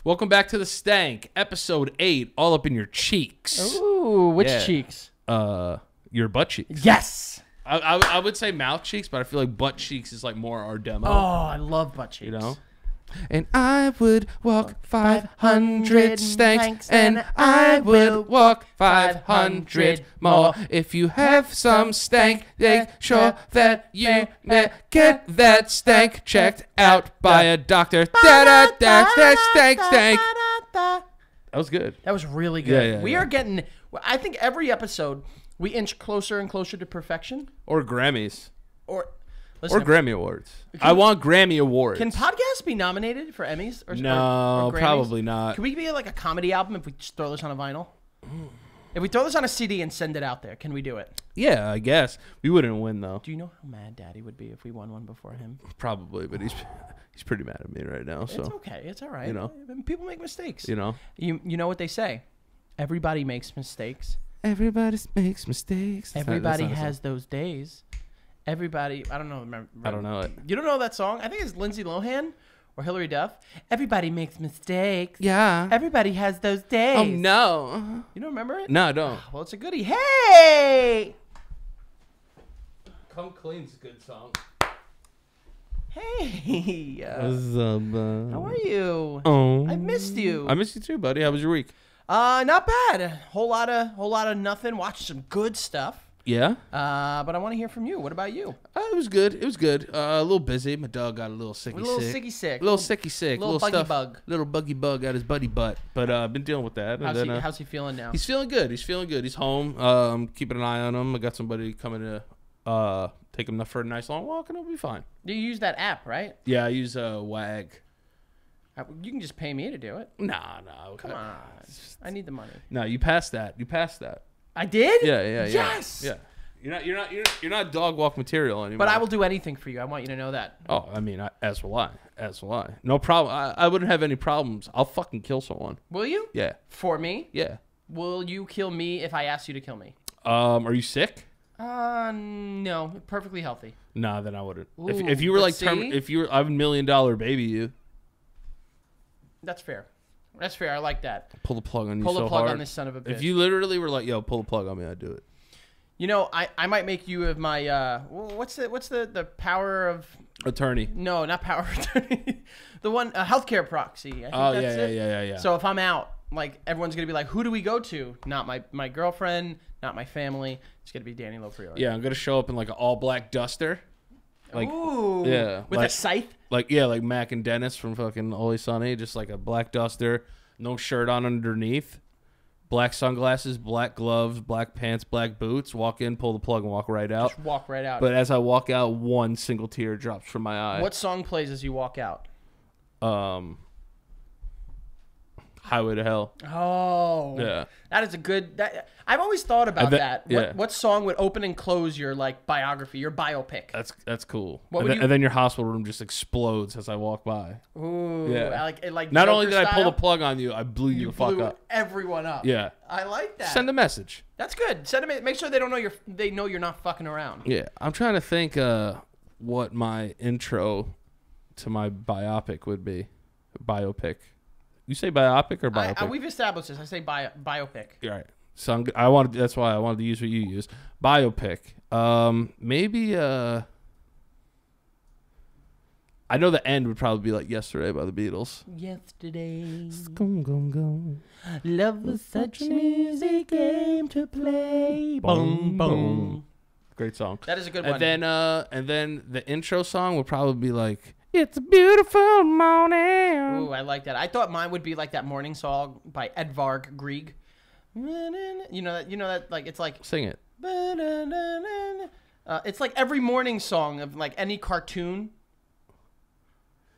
Welcome back to the Stank, episode 8, all up in your cheeks. Ooh, which cheeks? Your butt cheeks. Yes. I would say mouth cheeks, but I feel like butt cheeks is like more our demo. Oh, I love butt cheeks. You know? And I would walk 500 stanks, and I would walk 500 more. If you have some stank, make sure that you get that stank checked out by a doctor. Da-da-da, stank, stank. That was good. That was really good. Yeah, we are getting, I think every episode, we inch closer and closer to perfection. Or Grammys. Or Grammy Awards. I want Grammy Awards. Can podcasts be nominated for Emmys? Or Grammys? Probably not. Can we be like a comedy album if we just throw this on a vinyl? If we throw this on a CD and send it out there, can we do it? Yeah, I guess. We wouldn't win, though. Do you know how mad Daddy would be if we won one before him? Probably, but he's pretty mad at me right now. So it's okay. It's all right. You know. People make mistakes. You know. You know what they say? Everybody makes mistakes. Everybody makes mistakes. Everybody has those days. Everybody, I don't know. I don't know it. You don't know that song? I think it's Lindsay Lohan or Hillary Duff. Everybody makes mistakes. Yeah. Everybody has those days. Oh, no. You don't remember it? No, I don't. Well, it's a goodie. Hey! Come Clean's a good song. Hey. What's up, How are you? Oh. I missed you. I missed you too, buddy. How was your week? Not bad. Whole lot of nothing. Watched some good stuff. Yeah? But I want to hear from you. What about you? It was good. It was good. A little busy. My dog got a little sicky sick. A little sicky sick. A little sicky sick. Little buggy stuff. bug. Little buggy bug got his buddy butt. But I've been dealing with that. How's he feeling now? He's feeling good. He's feeling good. He's home. Keeping an eye on him. I got somebody coming to take him for a nice long walk, and he'll be fine. You use that app, right? Yeah, I use WAG. You can just pay me to do it. Nah. Come on. I need the money. No, you passed that. I did? Yeah. Yes. Yeah. You're not dog walk material anymore. But I will do anything for you. I want you to know that. Oh, I mean, as will I. No problem. I wouldn't have any problems. I'll fucking kill someone. Will you? Yeah. For me? Yeah. Will you kill me if I ask you to kill me? Are you sick? No. Perfectly healthy. Nah, then I wouldn't. Ooh, if you were like, if you were, I have $1 million baby you. That's fair. That's fair. I like that. Pull the plug on you. Pull the plug hard. on this son of a bitch. If you literally were like, yo, pull the plug on me, I'd do it. You know, I might make you of my what's the power of attorney? No, not power of attorney. The one healthcare proxy. I think that's it. Yeah. So if I'm out, like everyone's gonna be like, who do we go to? Not my girlfriend, not my family. It's gonna be Danny Lopriori. Yeah, I'm gonna show up in like an all black duster. Like, ooh, yeah, with a scythe. Like Mac and Dennis from fucking Always Sunny, just like a black duster, no shirt on underneath. Black sunglasses, black gloves, black pants, black boots. Walk in, pull the plug, and walk right out. Just walk right out. But as I walk out, one single tear drops from my eye. What song plays as you walk out? Highway to Hell. Oh. Yeah. That is a good... I've always thought about that. Yeah. What song would open and close your like biography, your biopic? That's cool. And then your hospital room just explodes as I walk by. Ooh. Yeah. Like not Joker only did I pull the style, plug on you, I blew you the fuck up. Everyone up. Yeah. I like that. Send a message. That's good. Send them. Make sure they know you're not fucking around. Yeah. I'm trying to think what my intro to my biopic would be. Biopic. You say biopic or biopic? We've established this. I say biopic. All right. So that's why I wanted to use what you use. Biopic. Maybe I know the end would probably be like Yesterday by the Beatles. Yesterday. Go. Love was such an easy game to play. Boom, boom. Great song. That is a good one. And then the intro song would probably be like, It's a Beautiful Morning. Ooh, I like that. I thought mine would be like that morning song by Edvard Grieg. You know that like it's like sing it. It's like every morning song of like any cartoon.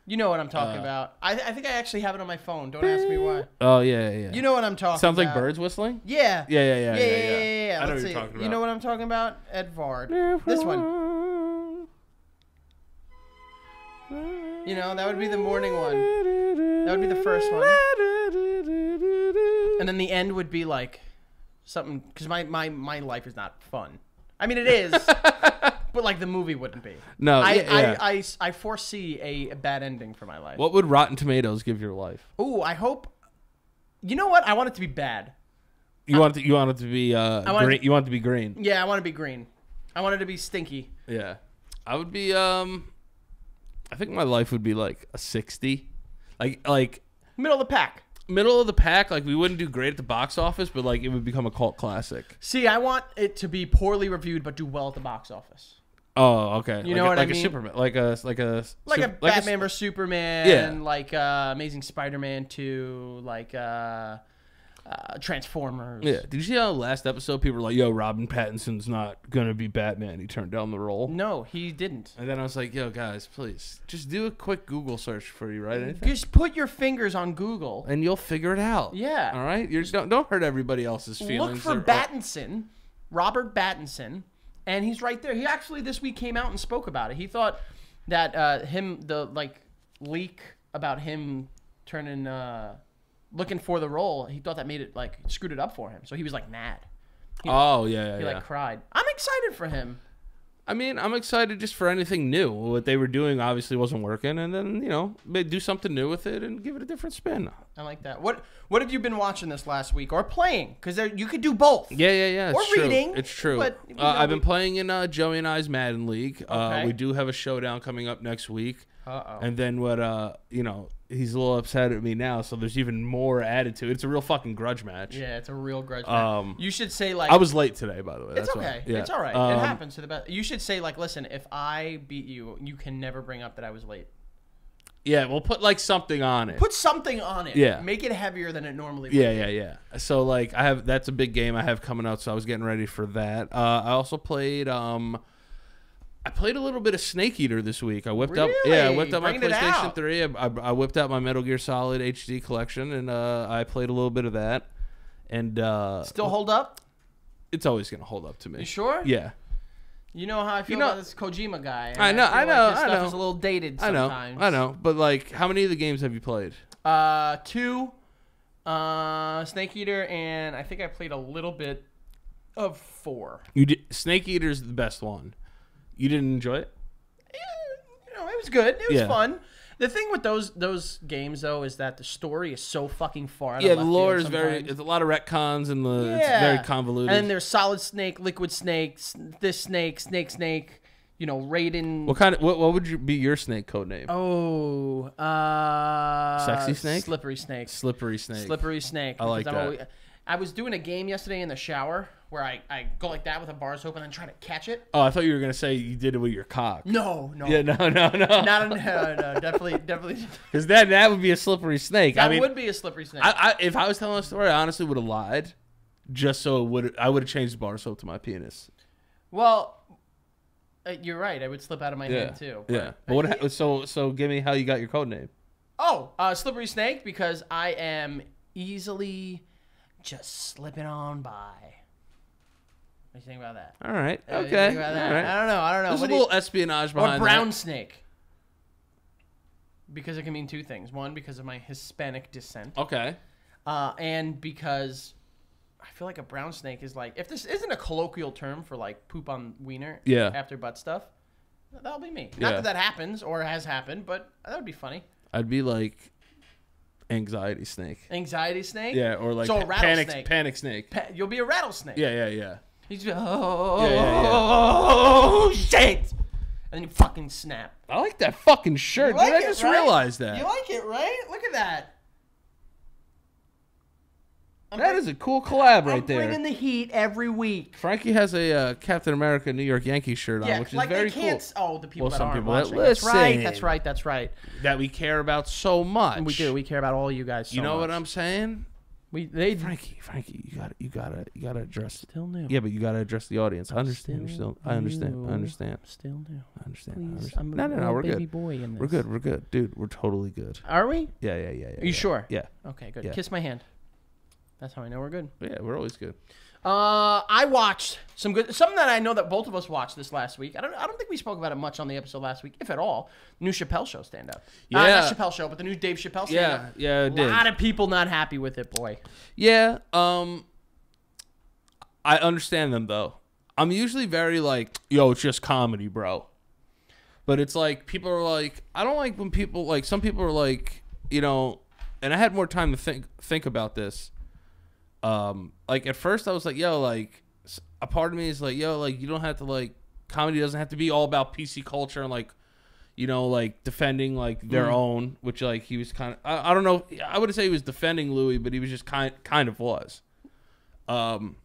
You know what I'm talking about. I think I actually have it on my phone. Don't ask me why. Oh yeah. You know what I'm talking about. Sounds like birds whistling? Yeah. Yeah. I know Let's what see. you're talking about. You know what I'm talking about? Edvard. This one. You know, that would be the morning one. That would be the first one. And then the end would be like something, because my life is not fun. I mean, it is, but But like the movie wouldn't be. No, I foresee a bad ending for my life. What would Rotten Tomatoes give your life? Ooh, I hope. You know what? I want it to be bad. You want it to be green. You want it to be green. Yeah, I want it to be green. I want it to be stinky. Yeah, I would be. I think my life would be like a 60, like Middle of the pack. Middle of the pack. Like we wouldn't do great at the box office, but like it would become a cult classic. See, I want it to be poorly reviewed but do well at the box office. Oh, okay. You know what I mean? Like a Superman, like a Batman vs Superman. Yeah. Like Amazing Spider-Man 2. Like Transformers. Yeah. Did you see how last episode people were like, "Yo, Robin Pattinson's not gonna be Batman. He turned down the role." No, he didn't. And then I was like, "Yo, guys, please just do a quick Google search before you write anything, Just put your fingers on Google. and you'll figure it out." Yeah. All right. You just don't hurt everybody else's feelings. Look for Pattinson, Robert Pattinson, and he's right there. He actually this week came out and spoke about it. He thought that the leak about him turning looking for the role, he thought that made it like screwed it up for him. So he was like mad. He like cried. I'm excited for him. I mean, I'm excited just for anything new. What they were doing obviously wasn't working, and then do something new with it and give it a different spin. I like that. What have you been watching this last week or playing? Because you could do both. Yeah. Or It's true. reading. It's true. But, I've been playing in Joey and I's Madden League. Okay. We do have a showdown coming up next week. Uh-oh. And then he's a little upset at me now, so there's even more added to it. It's a real fucking grudge match. Yeah, it's a real grudge match. You should say like I was late today, by the way. It's That's okay. Why. Yeah. It's all right. It happens to the best. You should say like, listen, if I beat you, you can never bring up that I was late. Yeah, we'll put like something on it. Put something on it. Yeah. Make it heavier than it normally would. Yeah. So like that's a big game I have coming out, so I was getting ready for that. I also played I played a little bit of Snake Eater this week. I whipped up my PlayStation 3. I whipped out my Metal Gear Solid HD collection, and I played a little bit of that. And Still hold up? It's always gonna hold up to me. You sure? Yeah. You know how I feel about this Kojima guy. I know. His stuff is a little dated sometimes. I know. But like, how many of the games have you played? 2, Snake Eater, and I think I played a little bit of 4. You did. Snake Eater's the best one. You didn't enjoy it? Yeah, it was good. It was fun. The thing with those games though is that the story is so fucking far out of left the lore field is very. sometimes. It's a lot of retcons and it's very convoluted. And then there's Solid Snake, Liquid Snake, this Snake, Snake. Raiden. What would be your snake code name? Oh, Sexy Snake? Slippery Snake. Slippery Snake. Slippery Snake. I like that. I was doing a game yesterday in the shower where I go like that with a bar soap and then try to catch it. Oh, I thought you were gonna say you did it with your cock. No. Yeah, no. No, definitely. Because that would be a slippery snake. That would be a slippery snake. If I was telling a story, I honestly would have lied, just so I would have changed the bar soap to my penis. Well, you're right. I would slip out of my hand too. Yeah. But so give me how you got your code name. Oh, Slippery Snake, because I am easily just slipping on by. What do you think about that? All right. What do you Okay. think about that? All right. I don't know. There's a little espionage behind Or Brown that. Snake. Because it can mean two things. One, because of my Hispanic descent. Okay. And because I feel like a brown snake is like, if this isn't a colloquial term for like poop on wiener after butt stuff, that'll be me. Not that happens or has happened, but that would be funny. I'd be like anxiety snake. Anxiety snake? Yeah, or like so a rattlesnake. Panic snake. You'll be a rattlesnake. Yeah. He's just, oh, shit. And then you fucking snap. I like that fucking shirt, dude. I just realized that. You like it, right? Look at that. That is a cool collab right there. I'm bringing the heat every week. Frankie has a Captain America New York Yankees shirt on, which is very cool. Oh, the people that some aren't people watching. that listen. That's right. That we care about so much. And we do. We care about all you guys so much. You know what I'm saying? Frankie, you gotta address. Still new. Yeah, but you gotta address the audience. I understand. I understand. Still new. I understand. Please, I'm No, we're baby good. boy in this. We're good, dude. We're totally good. Are we? Yeah. Are you sure? Yeah. Okay, good. Yeah. Kiss my hand. That's how I know we're good. Yeah, we're always good. I watched something that I know that both of us watched this last week. I don't think we spoke about it much on the episode last week, if at all. New Chappelle Show stand up. Yeah, not Chappelle Show, but the new Dave Chappelle stand up. Yeah, it did. A lot of people not happy with it, boy. Yeah, I understand them though. I'm usually very like, yo, it's just comedy, bro. But it's like people are like, I don't like when people like, some people are like, you know, and I had more time to think about this. Like at first I was like, yo, like a part of me is like, yo, like you don't have to like, comedy doesn't have to be all about PC culture and like, you know, like defending like their own, which like he was kind of, I don't know, I wouldn't say he was defending Louis, but he was just kind of was. And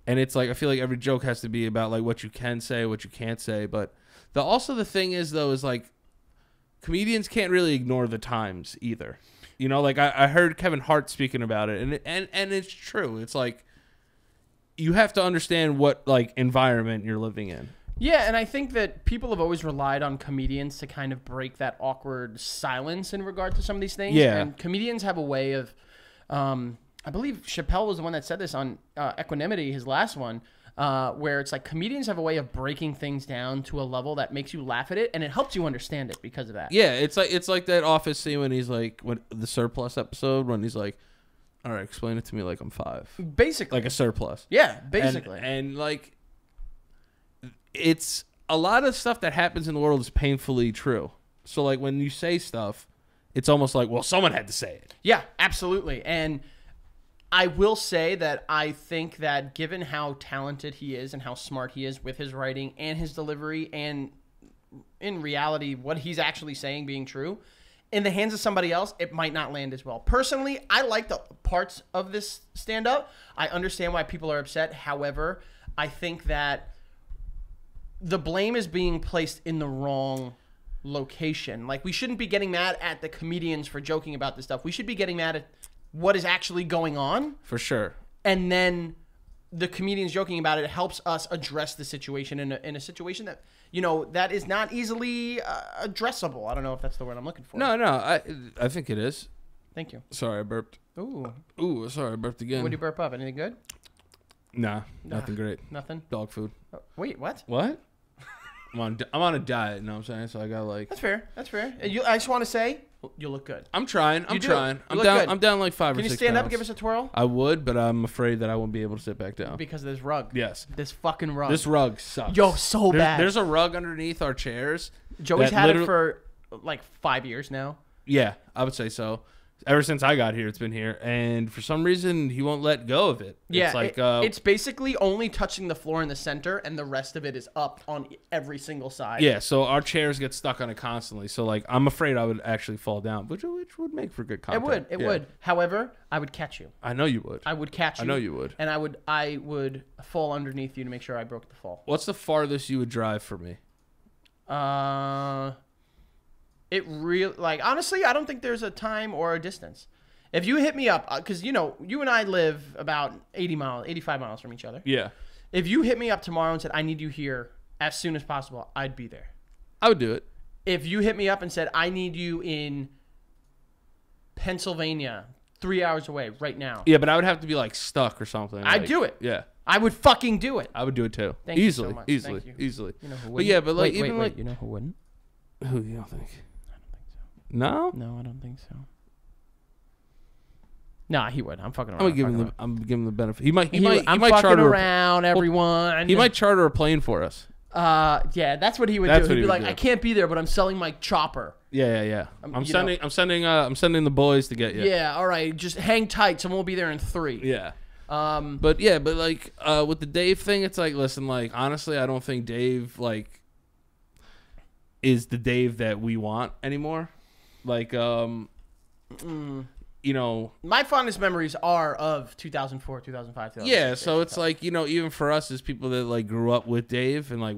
it's like, I feel like every joke has to be about like what you can say, what you can't say. But the thing is though, is like comedians can't really ignore the times either. You know, like I heard Kevin Hart speaking about it and it's true. It's like, you have to understand what like environment you're living in. Yeah, and I think that people have always relied on comedians to kind of break that awkward silence in regard to some of these things. Yeah. And comedians have a way of, I believe Chappelle was the one that said this on Equanimity, his last one, where it's like comedians have a way of breaking things down to a level that makes you laugh at it, and it helps you understand it because of that. Yeah, it's like that Office scene when he's like, when the surplus episode, when he's like, all right, explain it to me like I'm 5. Basically. Like a surplus. Yeah, basically. And like, it's a lot of stuff that happens in the world is painfully true. So like when you say stuff, it's almost like, well, someone had to say it. Yeah, absolutely. And I will say that I think that given how talented he is and how smart he is with his writing and his delivery and in reality what he's actually saying being true, in the hands of somebody else, it might not land as well. Personally, I like the parts of this stand-up. I understand why people are upset. However, I think that the blame is being placed in the wrong location. Like, we shouldn't be getting mad at the comedians for joking about this stuff. We should be getting mad at what is actually going on. For sure. And then the comedians joking about it helps us address the situation in a situation that, you know, that is not easily addressable. I don't know if that's the word I'm looking for. No, I think it is. Thank you. Sorry, I burped. Ooh, Sorry, I burped again. What did you burp up? Anything good? Nah, nothing great. Nothing? Dog food. Oh, wait, what? What? I'm on a diet, you know what I'm saying? So I got like... That's fair. That's fair. I just want to say, you look good. I'm trying. I'm trying. You look good. I'm down like 5 or 6 Can you stand up and pounds. give us a twirl? I would, but I'm afraid that I won't be able to sit back down. Because of this rug. Yes. This fucking rug. This rug sucks. Yo, so bad. There's a rug underneath our chairs. Joey's had it for like 5 years now. Yeah, I would say so. Ever since I got here, it's been here, and for some reason, he won't let go of it. Yeah, it's like it's basically only touching the floor in the center, and the rest of it is up on every single side. Yeah, so our chairs get stuck on it constantly. So like, I'm afraid I would actually fall down, which would make for good content. It would. However, I would catch you. I know you would. I would catch you. I know you would. And I would fall underneath you to make sure I broke the fall. What's the farthest you would drive for me? It really, like, honestly, I don't think there's a time or a distance. If you hit me up, because, you know, you and I live about 85 miles from each other. Yeah. If you hit me up tomorrow and said, I need you here as soon as possible, I'd be there. I would do it. If you hit me up and said, I need you in Pennsylvania 3 hours away right now. Yeah, but I would have to be, like, stuck or something. I'd do it. Yeah. I would fucking do it. I would do it, too. Thank easily, you so much. Easily. Thank you. Easily. You know who But wouldn't? yeah, but, like, wait, even, wait, like... you know who wouldn't? Who you don't think? I don't think so. No? No, I don't think so. Nah, he would. I'm fucking around. I'm giving him the benefit. He might I'm fucking charter around, everyone. He might charter a plane for us. Yeah, that's what he would That's do. what He'd he be would like, do. I'm can't be there, but I'm selling my chopper. Yeah. I'm you know. sending the boys to get you. Yeah, all right. Just hang tight. Someone will be there in 3. Yeah. But like with the Dave thing, it's like, listen, like honestly, I don't think Dave like is the Dave that we want anymore. Like you know, my fondest memories are of 2004, 2005, 2006. yeah. So it's like, you know, even for us as people that like grew up with Dave, and like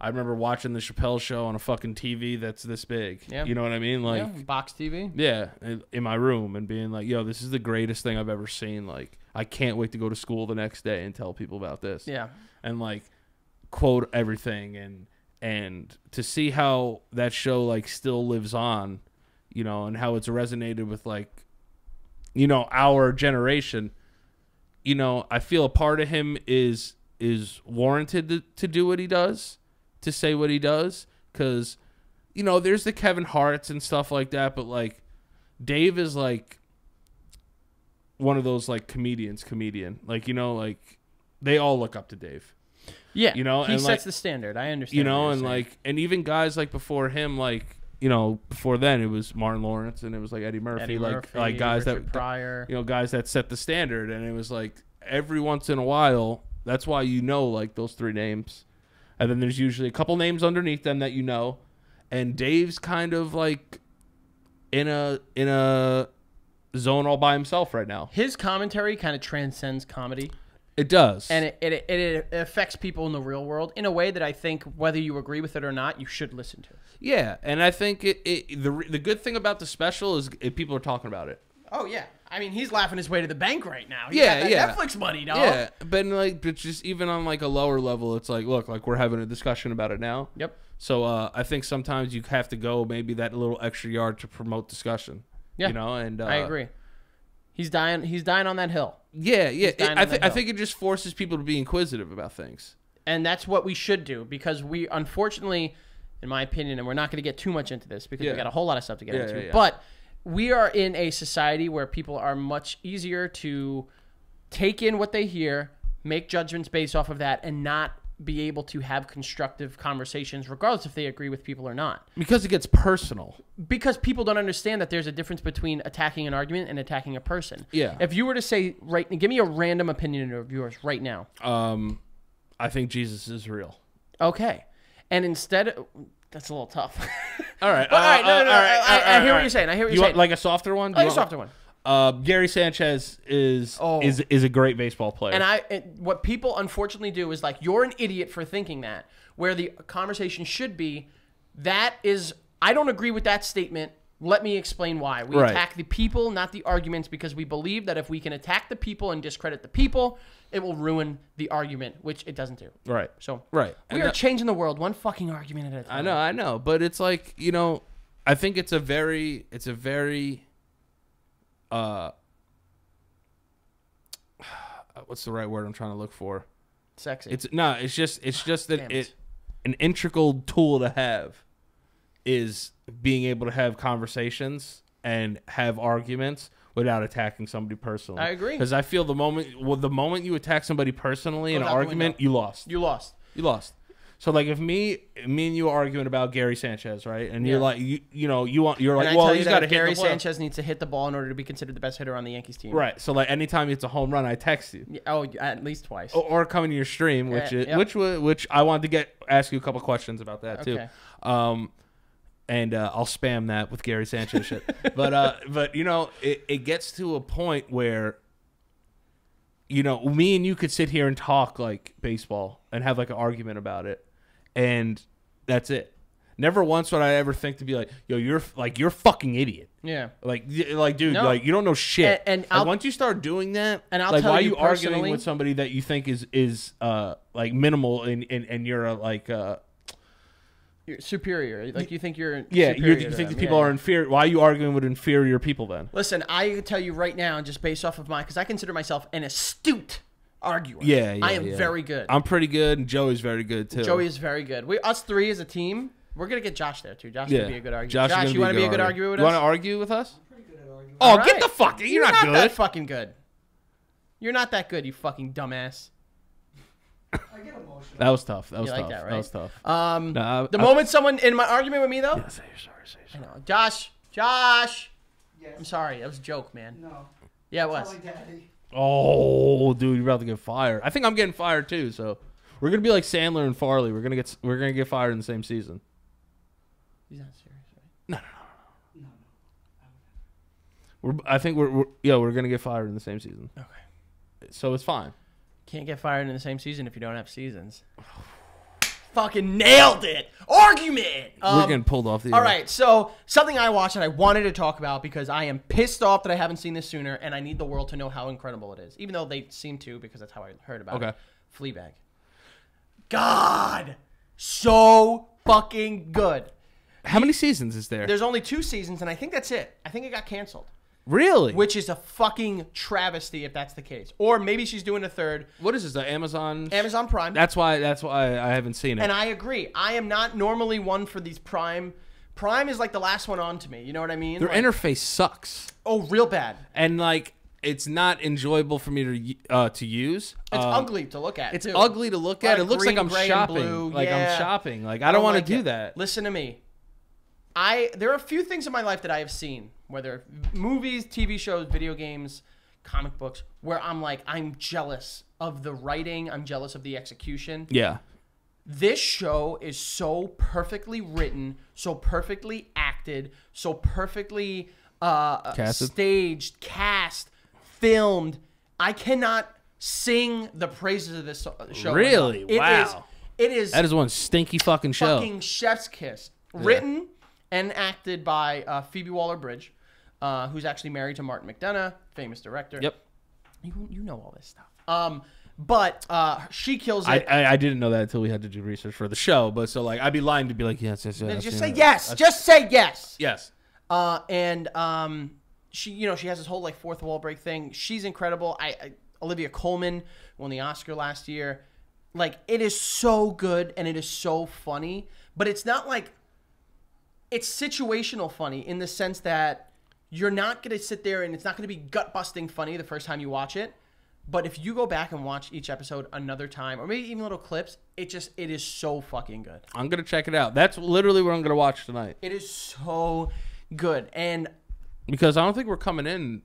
I remember watching the Chappelle Show on a fucking TV that's this big. Yeah. You know what I mean? Like box TV. yeah, in my room, and being like, yo, this is the greatest thing I've ever seen. Like, I can't wait to go to school the next day and tell people about this. Yeah. And like quote everything, and to see how that show like still lives on, you know, and how it's resonated with like, you know, our generation. You know, I feel a part of him is warranted to do what he does, to say what he does, because, you know, there's the Kevin Harts and stuff like that, but like Dave is like one of those like comedian, like, you know, like they all look up to Dave. Yeah, You know, he and, sets like, the standard. I understand. you what know, you're and saying. like, and even guys like before him, like, you know, before then it was Martin Lawrence and it was like Eddie Murphy, Eddie like Murphy, like guys Richard that Pryor. you know, guys that set the standard, and it was like every once in a while. That's why you know, like, those three names, and then there's usually a couple names underneath them that you know, and Dave's kind of like in a zone all by himself right now. His commentary kind of transcends comedy. It does, And it affects people in the real world in a way that I think, whether you agree with it or not, you should listen to. yeah, and I think the good thing about the special is people are talking about it. Oh, yeah. I mean, he's laughing his way to the bank right now. He Yeah, got that yeah. Netflix money, dog. Yeah, but just even on like a lower level, it's like, look, like we're having a discussion about it now. Yep. So I think sometimes you have to go maybe that little extra yard to promote discussion. Yeah. You know, and I agree. He's dying on that hill. Yeah, yeah. dying on I that think it just forces people to be inquisitive about things. And that's what we should do, because we, unfortunately, in my opinion, and we're not going to get too much into this because Yeah. we got a whole lot of stuff to get Yeah, into, yeah, yeah. but we are in a society where people are much easier to take in what they hear, make judgments based off of that, and not be able to have constructive conversations, regardless if they agree with people or not. Because it gets personal. Because people don't understand that there's a difference between attacking an argument and attacking a person. Yeah. If you were to say, give me a random opinion of yours right now. I think Jesus is real. Okay. And instead, that's a little tough. All right. But, all right, no, I hear all what you're saying. I hear what You you're want saying. like a softer one? Do Like you a want- softer one. Gary Sanchez is a great baseball player. And what people unfortunately do is like, you're an idiot for thinking that, where the conversation should be, that is, I don't agree with that statement. Let me explain why. We Right. attack the people, not the arguments, because we believe that if we can attack the people and discredit the people, it will ruin the argument, which it doesn't do. Right. So Right. we And are that- changing the world one fucking argument at a time. I know, but it's like, you know, I think it's a very what's the right word I'm trying to look for? Sexy. It's just that Damn it. an integral tool to have is being able to have conversations and have arguments without attacking somebody personally. I agree. Because I feel the moment you attack somebody personally in Goes an out the argument, window. you lost. You lost. You lost. So like if me and you are arguing about Gary Sanchez, right? And you're Yeah. like you're like, And I well, tell you he's that got to if hit Gary the ball. Sanchez needs to hit the ball in order to be considered the best hitter on the Yankees team. Right. So like anytime it's a home run, I text you. Yeah, oh, at least twice. Or come into your stream, which Yep. which I wanted to ask you a couple questions about that too. Okay. And I'll spam that with Gary Sanchez shit. But you know, it gets to a point where, you know, me and you could sit here and talk like baseball and have like an argument about it, and that's it. Never once would I ever think to be like, yo, you're a fucking idiot. Yeah. Like, dude, No. like you don't know shit. And like, I'll- once you start doing that, And I'll like, tell why are you you arguing personally- with somebody that you think is like minimal and you're You're superior. Like you think you're yeah, superior you to think them. the people Yeah, are yeah. inferior. Why are you arguing with inferior people then? Listen, I can tell you right now, just based off of mine, because I consider myself an astute arguer. Yeah, I am yeah. very good. I'm pretty good, and Joey's very good too. Joey is very good. Us three as a team, we're gonna get Josh there too. Josh yeah, would be a good arguer. Josh, you want to be a good arguer with You us? want to argue with us? Pretty good at arguing. Oh, All get right. the fuck! You're not good. that fucking good. You're not that good, you fucking dumbass. I get emotional. That was tough. That was like tough. that, That right? was tough. The I- moment someone in my argument with me though, Say you're sorry. Say I you're sorry. know, Josh, Yes. I'm sorry, that was a joke, man. No. Yeah, it It's was. not like daddy. Oh, dude, you're about to get fired. I think I'm getting fired too. So we're gonna be like Sandler and Farley. We're gonna get fired in the same season. He's not serious, right? No. I think we're gonna get fired in the same season. Okay. So it's fine. Can't get fired in the same season if you don't have seasons. Fucking nailed it. Argument. We're getting pulled off the All air. right, so something I watched that I wanted to talk about because I am pissed off that I haven't seen this sooner, and I need the world to know how incredible it is. Even though they seem to, because that's how I heard about it. Okay. Fleabag. God, so fucking good. How many seasons is there? There's only 2 seasons, and I think that's it. I think it got canceled, Really? which is a fucking travesty if that's the case. Or maybe she's doing a third. What is this? The Amazon? Amazon Prime. That's why I haven't seen it. And I agree. I am not normally one for these Prime. Prime is like the last one on to me. You know what I mean? Their Like, interface sucks. oh, real bad. And like it's not enjoyable for me to use. It's ugly to look at. It's too. ugly to look at. It looks like green, I'm gray, and shopping. blue. Like Yeah. I'm shopping. Like I don't want to do that. Listen to me. There are a few things in my life that I have seen, whether movies, TV shows, video games, comic books, where I'm jealous of the writing. I'm jealous of the execution. Yeah. This show is so perfectly written, so perfectly acted, so perfectly staged, cast, filmed. I cannot sing the praises of this show. Really? Wow. It is That is one stinky fucking show. fucking chef's kiss. Written and acted by Phoebe Waller-Bridge, who's actually married to Martin McDonagh, famous director. Yep. You know all this stuff. But she kills it. I didn't know that until we had to do research for the show. But so like I'd be lying to be like yes. Just say yes. Just say yes. Yes. She has this whole like fourth wall break thing. She's incredible. Olivia Colman won the Oscar last year. Like it is so good and it is so funny, but it's not like it's situational funny in the sense that you're not going to sit there and it's not going to be gut busting funny the first time you watch it. But if you go back and watch each episode another time, or maybe even little clips, it is so fucking good. I'm gonna check it out. That's literally what I'm gonna watch tonight. It is so good, and because I don't think we're coming in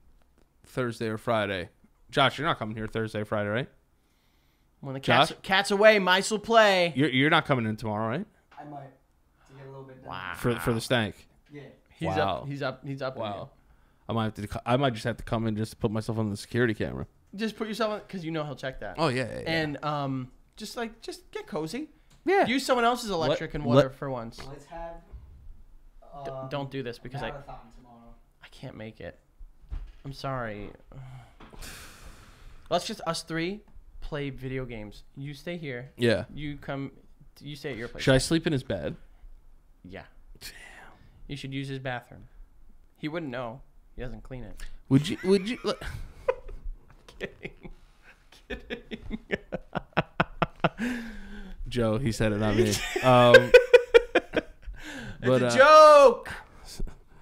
Thursday or Friday. Josh, you're not coming here Thursday or Friday, right? when the cat's away, mice will play. You're not coming in tomorrow, right? I might to get a little bit done. Wow. For the stank. Yeah. He's Wow. up. He's up. Wow. I might just have to come in just to put myself on the security camera. Just put yourself on, because he'll check that. Oh yeah. And just get cozy. Yeah. Use someone else's electric and water for once. Let's have. Don't do this because marathon tomorrow. I can't make it. I'm sorry. Let's just us three play video games. You stay here. Yeah. You stay at your place. Should I sleep in his bed? Yeah. Damn. You should use his bathroom. He wouldn't know. He doesn't clean it. Would you? Kidding. Joe, he said it, not me. But, it's a joke.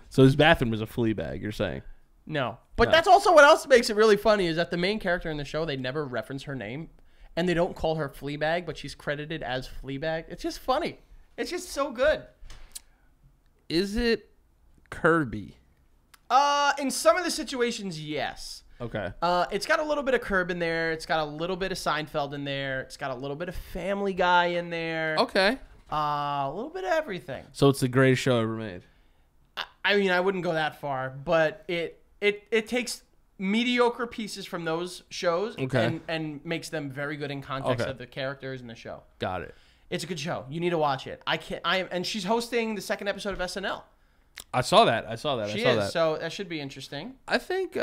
So his bathroom is a flea bag, you're saying? No. But No. that's also what else makes it really funny is that the main character in the show, they never reference her name. And they don't call her Fleabag, but she's credited as Fleabag. It's just funny. It's just so good. Is it Kirby? In some of the situations, yes. Okay. It's got a little bit of Curb in there. It's got a little bit of Seinfeld in there. It's got a little bit of Family Guy in there. Okay. A little bit of everything. So it's the greatest show ever made. I mean, I wouldn't go that far, but it takes mediocre pieces from those shows and makes them very good in context of the characters in the show. Got it. It's a good show. You need to watch it. And she's hosting the second episode of SNL. I saw that. She is. So that should be interesting. I think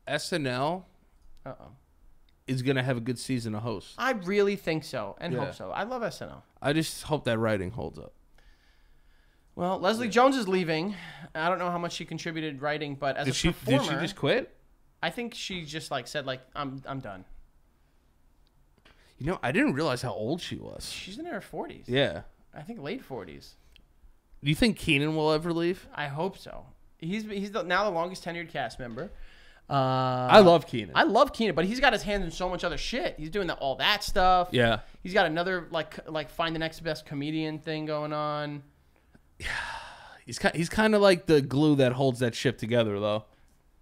SNL is gonna have a good season of hosts. I really think so and Yeah. hope so. I love SNL. I just hope that writing holds up. Well, Leslie Jones is leaving. I don't know how much she contributed writing, but as a performer, did she just quit? I think she just said I'm done. You know, I didn't realize how old she was. She's in her 40s. Yeah. I think late 40s. Do you think Keenan will ever leave? I hope so. He's now the longest tenured cast member. I love Keenan. I love Keenan, but he's got his hands in so much other shit. He's doing all that stuff. Yeah. He's got another like find the next best comedian thing going on. He's kind of like the glue that holds that ship together, though.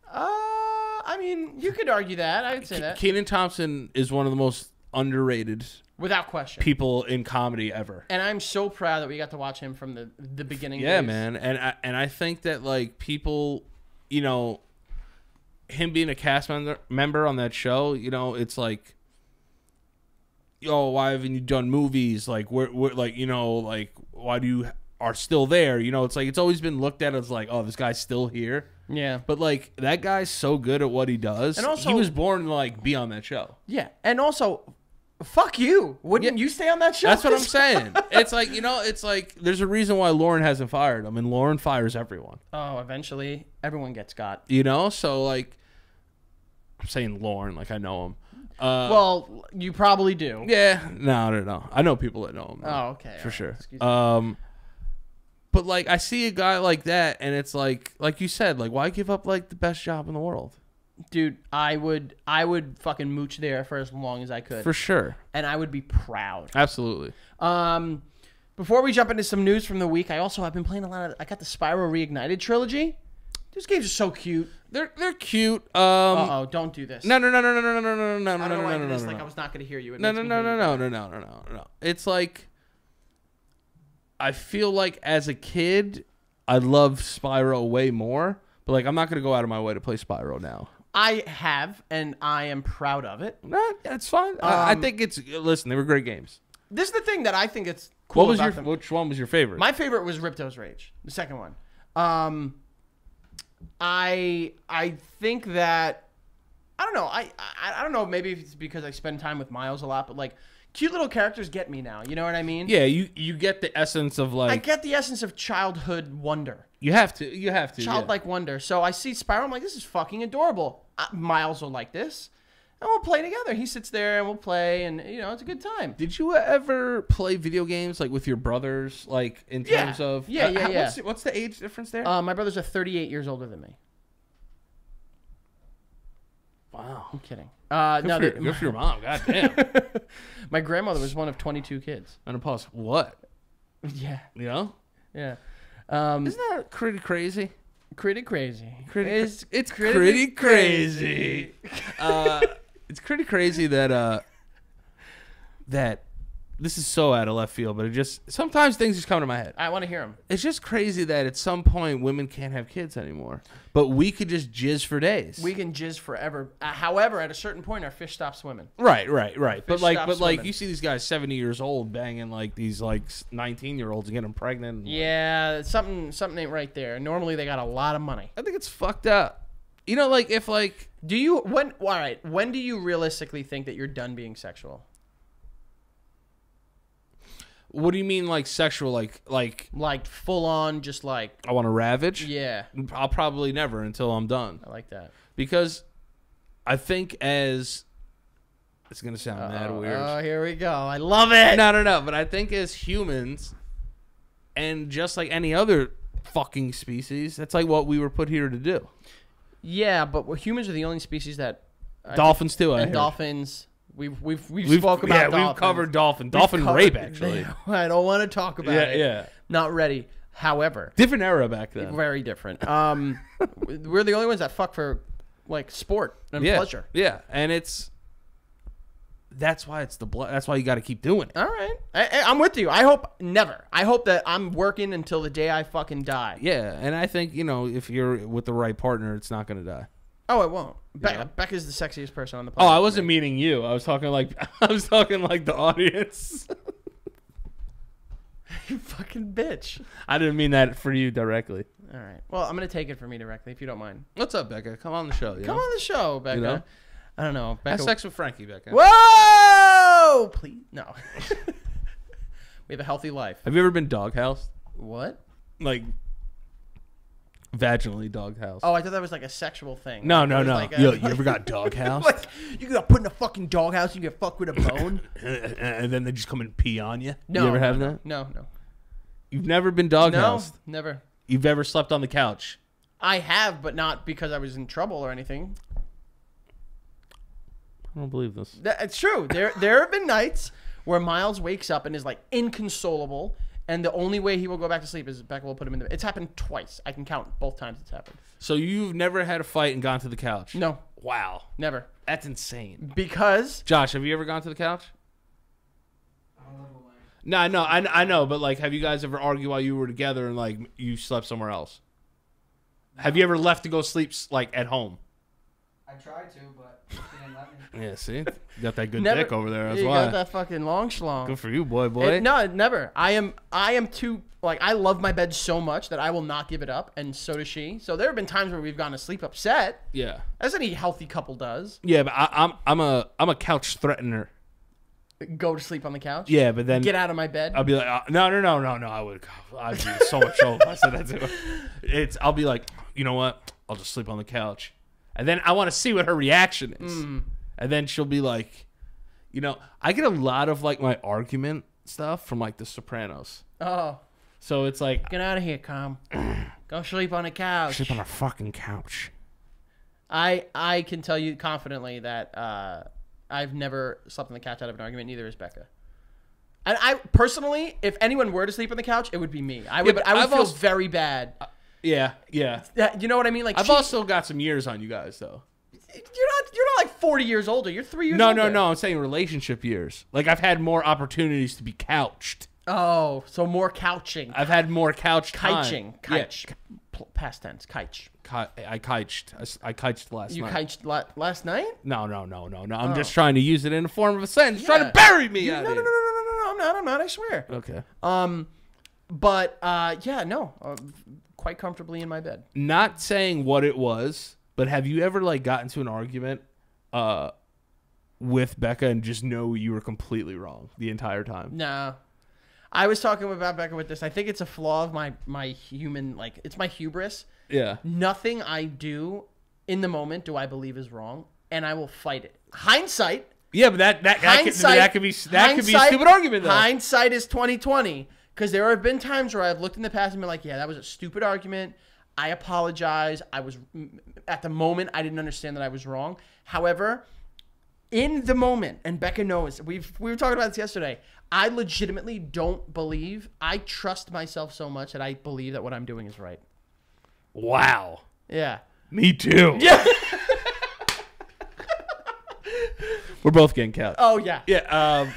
I mean, you could argue that. I would say that. Kenan Thompson is one of the most underrated Without question. people in comedy ever. And I'm so proud that we got to watch him from the beginning. Yeah, days. man. And I think that like people, you know, him being a cast member on that show, you know, it's like, yo, why haven't you done movies? Like, we're like, you know, like, why do you are still there? You know, it's like it's always been looked at as like, oh, this guy's still here. Yeah. But like that guy's so good at what he does. And also, he was born to like be on that show. Yeah, and also, fuck you. Wouldn't you stay on that show? That's what I'm saying. It's like, you know, it's like there's a reason why Lauren hasn't fired him, and Lauren fires everyone. Oh, eventually everyone gets got. You know, so like I'm saying Lauren, like I know him. Well, you probably do. Yeah, no. I know people that know him. Oh, okay. for sure. Excuse me. But like I see a guy like that, and it's like you said, like why give up like the best job in the world? Dude, I would fucking mooch there for as long as I could. For sure, and I would be proud. absolutely. Before we jump into some news from the week, I also have been playing a lot of. I got the Spyro Reignited trilogy. These games are so cute. They're cute. Oh, don't do this. No. I don't know why I did this. Like I was not going to hear you. It makes me hate you. No. It's like I feel like as a kid, I loved Spyro way more, but like I'm not gonna go out of my way to play Spyro now. I have, and I am proud of it. No, that's fine. I think it's listen. They were great games. This is the thing that I think it's cool about them. Which one was your favorite? My favorite was Ripto's Rage, the second one. I think that I don't know. I don't know. Maybe it's because I spend time with Miles a lot, but like cute little characters get me now. You know what I mean? Yeah, you get the essence of like I get the essence of childhood wonder. you have to Childlike wonder. So I see Spyro, I'm like, this is fucking adorable. Miles will like this. And we'll play together. He sits there and we'll play, and you know, it's a good time. Did you ever play video games like with your brothers, like in terms of yeah. What's the age difference there? My brothers are 38 years older than me. Wow. I'm kidding. Good for your mom. God damn. My grandmother was one of 22 kids. Menopause. What? Yeah. You know? Yeah. Isn't that pretty crazy? Pretty crazy. It's pretty crazy. It's pretty crazy that that this is so out of left field, but it just sometimes things just come to my head. I want to hear them. It's just crazy that at some point women can't have kids anymore, but we could just jizz for days. We can jizz forever. However, at a certain point, our fish stops swimming. Right. But stops like swimming. you see these guys 70 years old banging like these like 19-year-olds and getting them pregnant. Yeah, something ain't right there. Normally, they got a lot of money. I think it's fucked up. You know, like if like Do you when do you realistically think that you're done being sexual? what do you mean like sexual like Like full on, just like I want to ravage? yeah. I'll probably never until I'm done. I like that. Because I think as it's gonna sound mad weird. Oh, here we go. I love it. No, but I think as humans and just like any other fucking species, that's like what we were put here to do. Yeah, but humans are the only species that Dolphins too, I and heard. dolphins. We've spoke about dolphins. We've covered dolphin rape actually. I don't want to talk about it. Yeah. Not ready. However, Different era back then. very different. We're the only ones that fuck for like sport and pleasure. Yeah, and that's why that's why you got to keep doing it. All right, I'm with you. I hope never. I hope that I'm working until the day I fucking die. Yeah, and I think if you're with the right partner, it's not going to die. Oh, it won't. Becca's the sexiest person on the planet. Oh, I wasn't meaning you. I was talking like the audience. You fucking bitch. I didn't mean that for you directly. All right. Well, I'm gonna take it for me directly if you don't mind. What's up, Becca? Come on the show. Come on the show, Becca. You know? I don't know. Becca. Have sex with Frankie, Becca. Whoa! Please no. We have a healthy life. Have you ever been doghoused? What? Like vaginally doghoused? Oh, I thought that was like a sexual thing. No. Like You ever got doghoused? like you got put in a fucking doghouse and you get fucked with a bone? and then they just come and pee on you? No. You ever have that? No. You've never been No, doghoused? never. You've ever slept on the couch? I have, but not because I was in trouble or anything. I don't believe this. It's true. There have been nights where Miles wakes up and is like inconsolable, and the only way he will go back to sleep is Becca will put him in the. It's happened twice. I can count both times it's happened. So you've never had a fight and gone to the couch? No, Wow. never. That's insane. Because Josh, have you ever gone to the couch? I don't live alone. No, I know, but like, have you guys ever argued while you were together and like you slept somewhere else? Have you ever left to go sleep like at home? I tried to, but she didn't let me. Yeah, see, you got that good never, dick over there. That's you why. got that fucking long schlong. Good for you, boy. No, never. I am too like I love my bed so much that I will not give it up, and so does she. So there have been times where we've gone to sleep upset, Yeah, as any healthy couple does. yeah, but I'm a couch threatener. Go to sleep on the couch. Yeah, but then Get out of my bed. I'll be like, no. I'd be so much trouble if I said that to her. I'll be like, you know what? I'll just sleep on the couch, and then I want to see what her reaction is, and then she'll be like, I get a lot of like my argument stuff from like The Sopranos. Oh. So it's like, Get out of here, Calm. Go sleep on the couch. sleep on a fucking couch. I can tell you confidently that I've never slept on the couch out of an argument. Neither has Becca. And I personally, if anyone were to sleep on the couch, it would be me. I would but I would I've feel also- very bad. Yeah. You know what I mean? Like I've also got some years on you guys, though. you're not like 40 years older. You're 3 years No, older. no. I'm saying relationship years. Like, I've had more opportunities to be couched. Oh, so more couching. I've had more couch time. Kitching. Yeah. Kitch. Past tense. Kitch. I kitched. I kitched last You night. kitched last night? No. I'm just trying to use it in the form of a sentence. Trying to bury me No, out no, no, here. no, no, no, I'm not, I swear. Okay. But, yeah, no. Quite comfortably in my bed. Not saying what it was, but have you ever, like, got into an argument with Becca and just know you were completely wrong the entire time? No. I was talking about Becca with this. I think it's a flaw of my human, like, it's my hubris. Yeah. Nothing I do in the moment do I believe is wrong, and I will fight it. Hindsight. Yeah, but that could be a stupid argument, though. Hindsight is 20/20. Because there have been times where I've looked in the past and been like, yeah, that was a stupid argument. I apologize. I was, at the moment, I didn't understand that I was wrong. However, in the moment, and Becca knows, we were talking about this yesterday, I legitimately don't believe, I trust myself so much that I believe that what I'm doing is right. Wow. Yeah. Me too. Yeah. We're both getting couched. Oh, yeah. Yeah.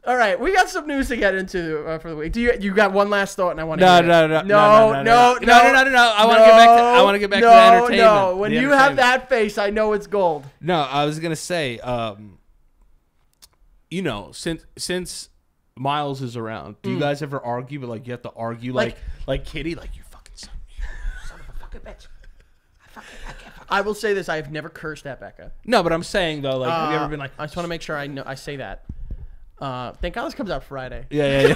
All right, we got some news to get into for the week. Do you got one last thought, and I want to No. I want to get back to the entertainment. No, when The you have entertainment. that face, I know it's gold. No, I was gonna say, you know, since Miles is around, do you guys ever argue? But like, you have to argue like Kitty, like you fucking son of a fucking bitch. I will say this: I have never cursed at Becca. No, but I'm saying though, like, have you ever been like, I just want to make sure I know I say that. Thank God this comes out Friday. yeah.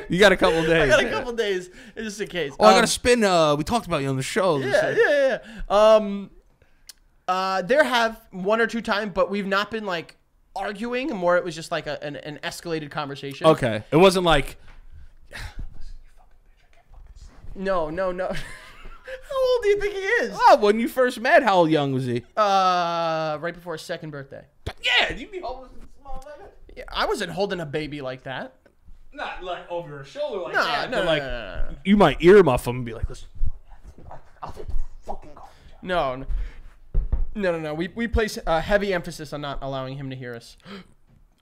You got a couple days. I got a couple days, just in case. Oh, I got to spin. We talked about you on the show. Yeah. There have one or two times, but we've not been like arguing. More, it was just like an escalated conversation. Okay, it wasn't like. No. How old do you think he is? Oh, when you first met, how young was he? Right before his second birthday. Yeah, you be holding a small baby. Yeah, I wasn't holding a baby like that. Not like over your shoulder like No, that. no, but no, like, no. you might earmuff him and be like, listen. I'll take the fucking garbage. No. We place a heavy emphasis on not allowing him to hear us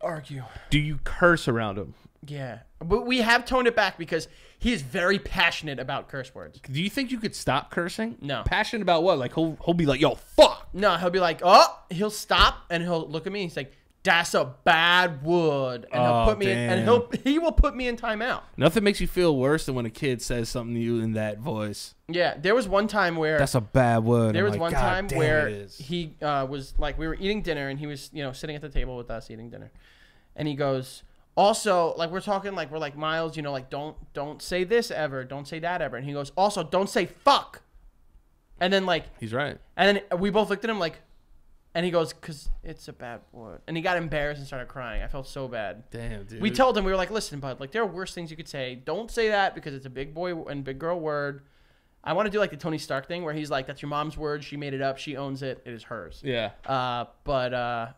argue. Do you curse around him? Yeah, but we have toned it back because he is very passionate about curse words. Do you think you could stop cursing? No. Passionate about what? Like he'll be like, yo, fuck. No, he'll be like, he'll stop and he'll look at me. He's like, that's a bad word, and he'll put me in, and he will put me in timeout. Nothing makes you feel worse than when a kid says something to you in that voice. Yeah, there was one time where That's a bad word. There I'm was like, one God time damn, where it is. he was like, we were eating dinner and he was, sitting at the table with us eating dinner. And he goes, also, like, we're talking, like, we're like, Miles, like, don't say this ever. Don't say that ever. And he goes, also, don't say fuck. And then, like, He's right. and then we both looked at him like, and he goes, because it's a bad word. And he got embarrassed and started crying. I felt so bad. Damn, dude. We told him, we were like, listen, bud, like, there are worse things you could say. Don't say that because it's a big boy and big girl word. I want to do like the Tony Stark thing where he's like, that's your mom's word. She made it up. She owns it. It is hers. Yeah. But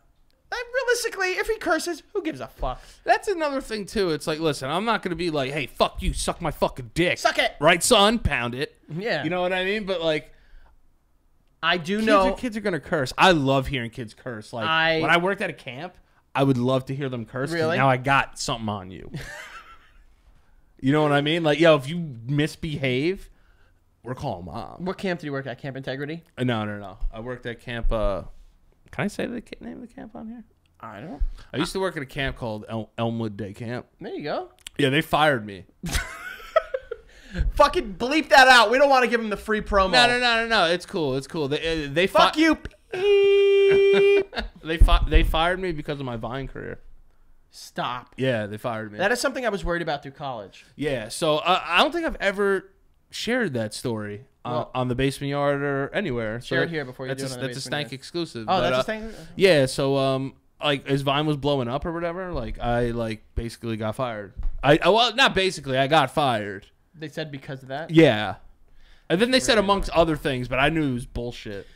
realistically, if he curses, who gives a fuck? That's another thing, too. It's like, listen, I'm not going to be like, hey, fuck you, suck my fucking dick. Suck it. Right, son? Pound it. Yeah. You know what I mean? But, like, I do know. kids are going to curse. I love hearing kids curse. Like, when I worked at a camp, I would love to hear them curse. 'Cause Really? Now I got something on you. You know what I mean? Like, yo, if you misbehave, we're calling mom. What camp did you work at? Camp Integrity? No. I worked at camp. Can I say the name of the camp on here? I don't. I used to work at a camp called Elmwood Day Camp. There you go. Yeah, they fired me. Fucking bleep that out. We don't want to give him the free promo. No. It's cool. They Fuck you. They fired me because of my Vine career. Stop. Yeah, they fired me. That is something I was worried about through college. Yeah, so I don't think I've ever shared that story on the Basement Yard or anywhere. Share so it here before you do it on the That's a Basement Stank Yard. exclusive. Oh, but, that's a thing? Yeah, so like his Vine was blowing up or whatever, like I like basically got fired. Well, not basically, I got fired. They said because of that. Yeah. And then they said amongst other things, but I knew it was bullshit.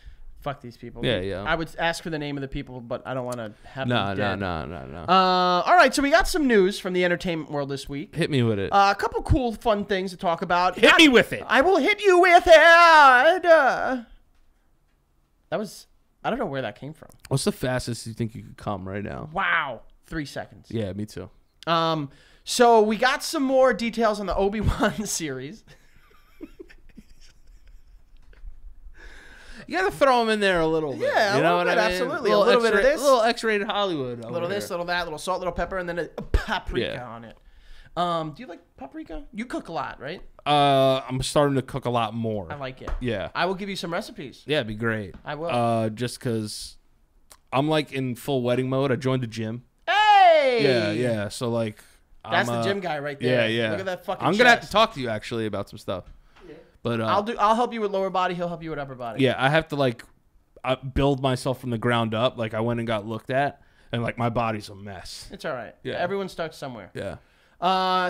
Fuck these people. Yeah. I would ask for the name of the people, but I don't want to have No. them dead. All right, so we got some news from the entertainment world this week. Hit me with it. A couple cool, fun things to talk about. Hit me with it. I will hit you with it. That was... I don't know where that came from. What's the fastest you think you could come right now? Wow. 3 seconds. Yeah, me too. So we got some more details on the Obi-Wan series. You gotta throw them in there a little bit. Yeah, you know what I mean? Absolutely. A little bit of this. A little X-rated Hollywood. A little this, little that, little salt, little pepper, and then a paprika on it. Do you like paprika? You cook a lot, right? I'm starting to cook a lot more. I like it. Yeah. I will give you some recipes. Yeah, it'd be great. I will. Just because I'm like in full wedding mode. I joined the gym. Hey! Yeah. So like, that's the gym guy right there. Yeah. Look at that fucking I'm gonna have chest. to talk to you actually about some stuff. Yeah. But I'll help you with lower body. He'll help you with upper body. Yeah, I have to like build myself from the ground up. Like I went and got looked at, and like my body's a mess. It's all right. Yeah. Everyone starts somewhere. Yeah.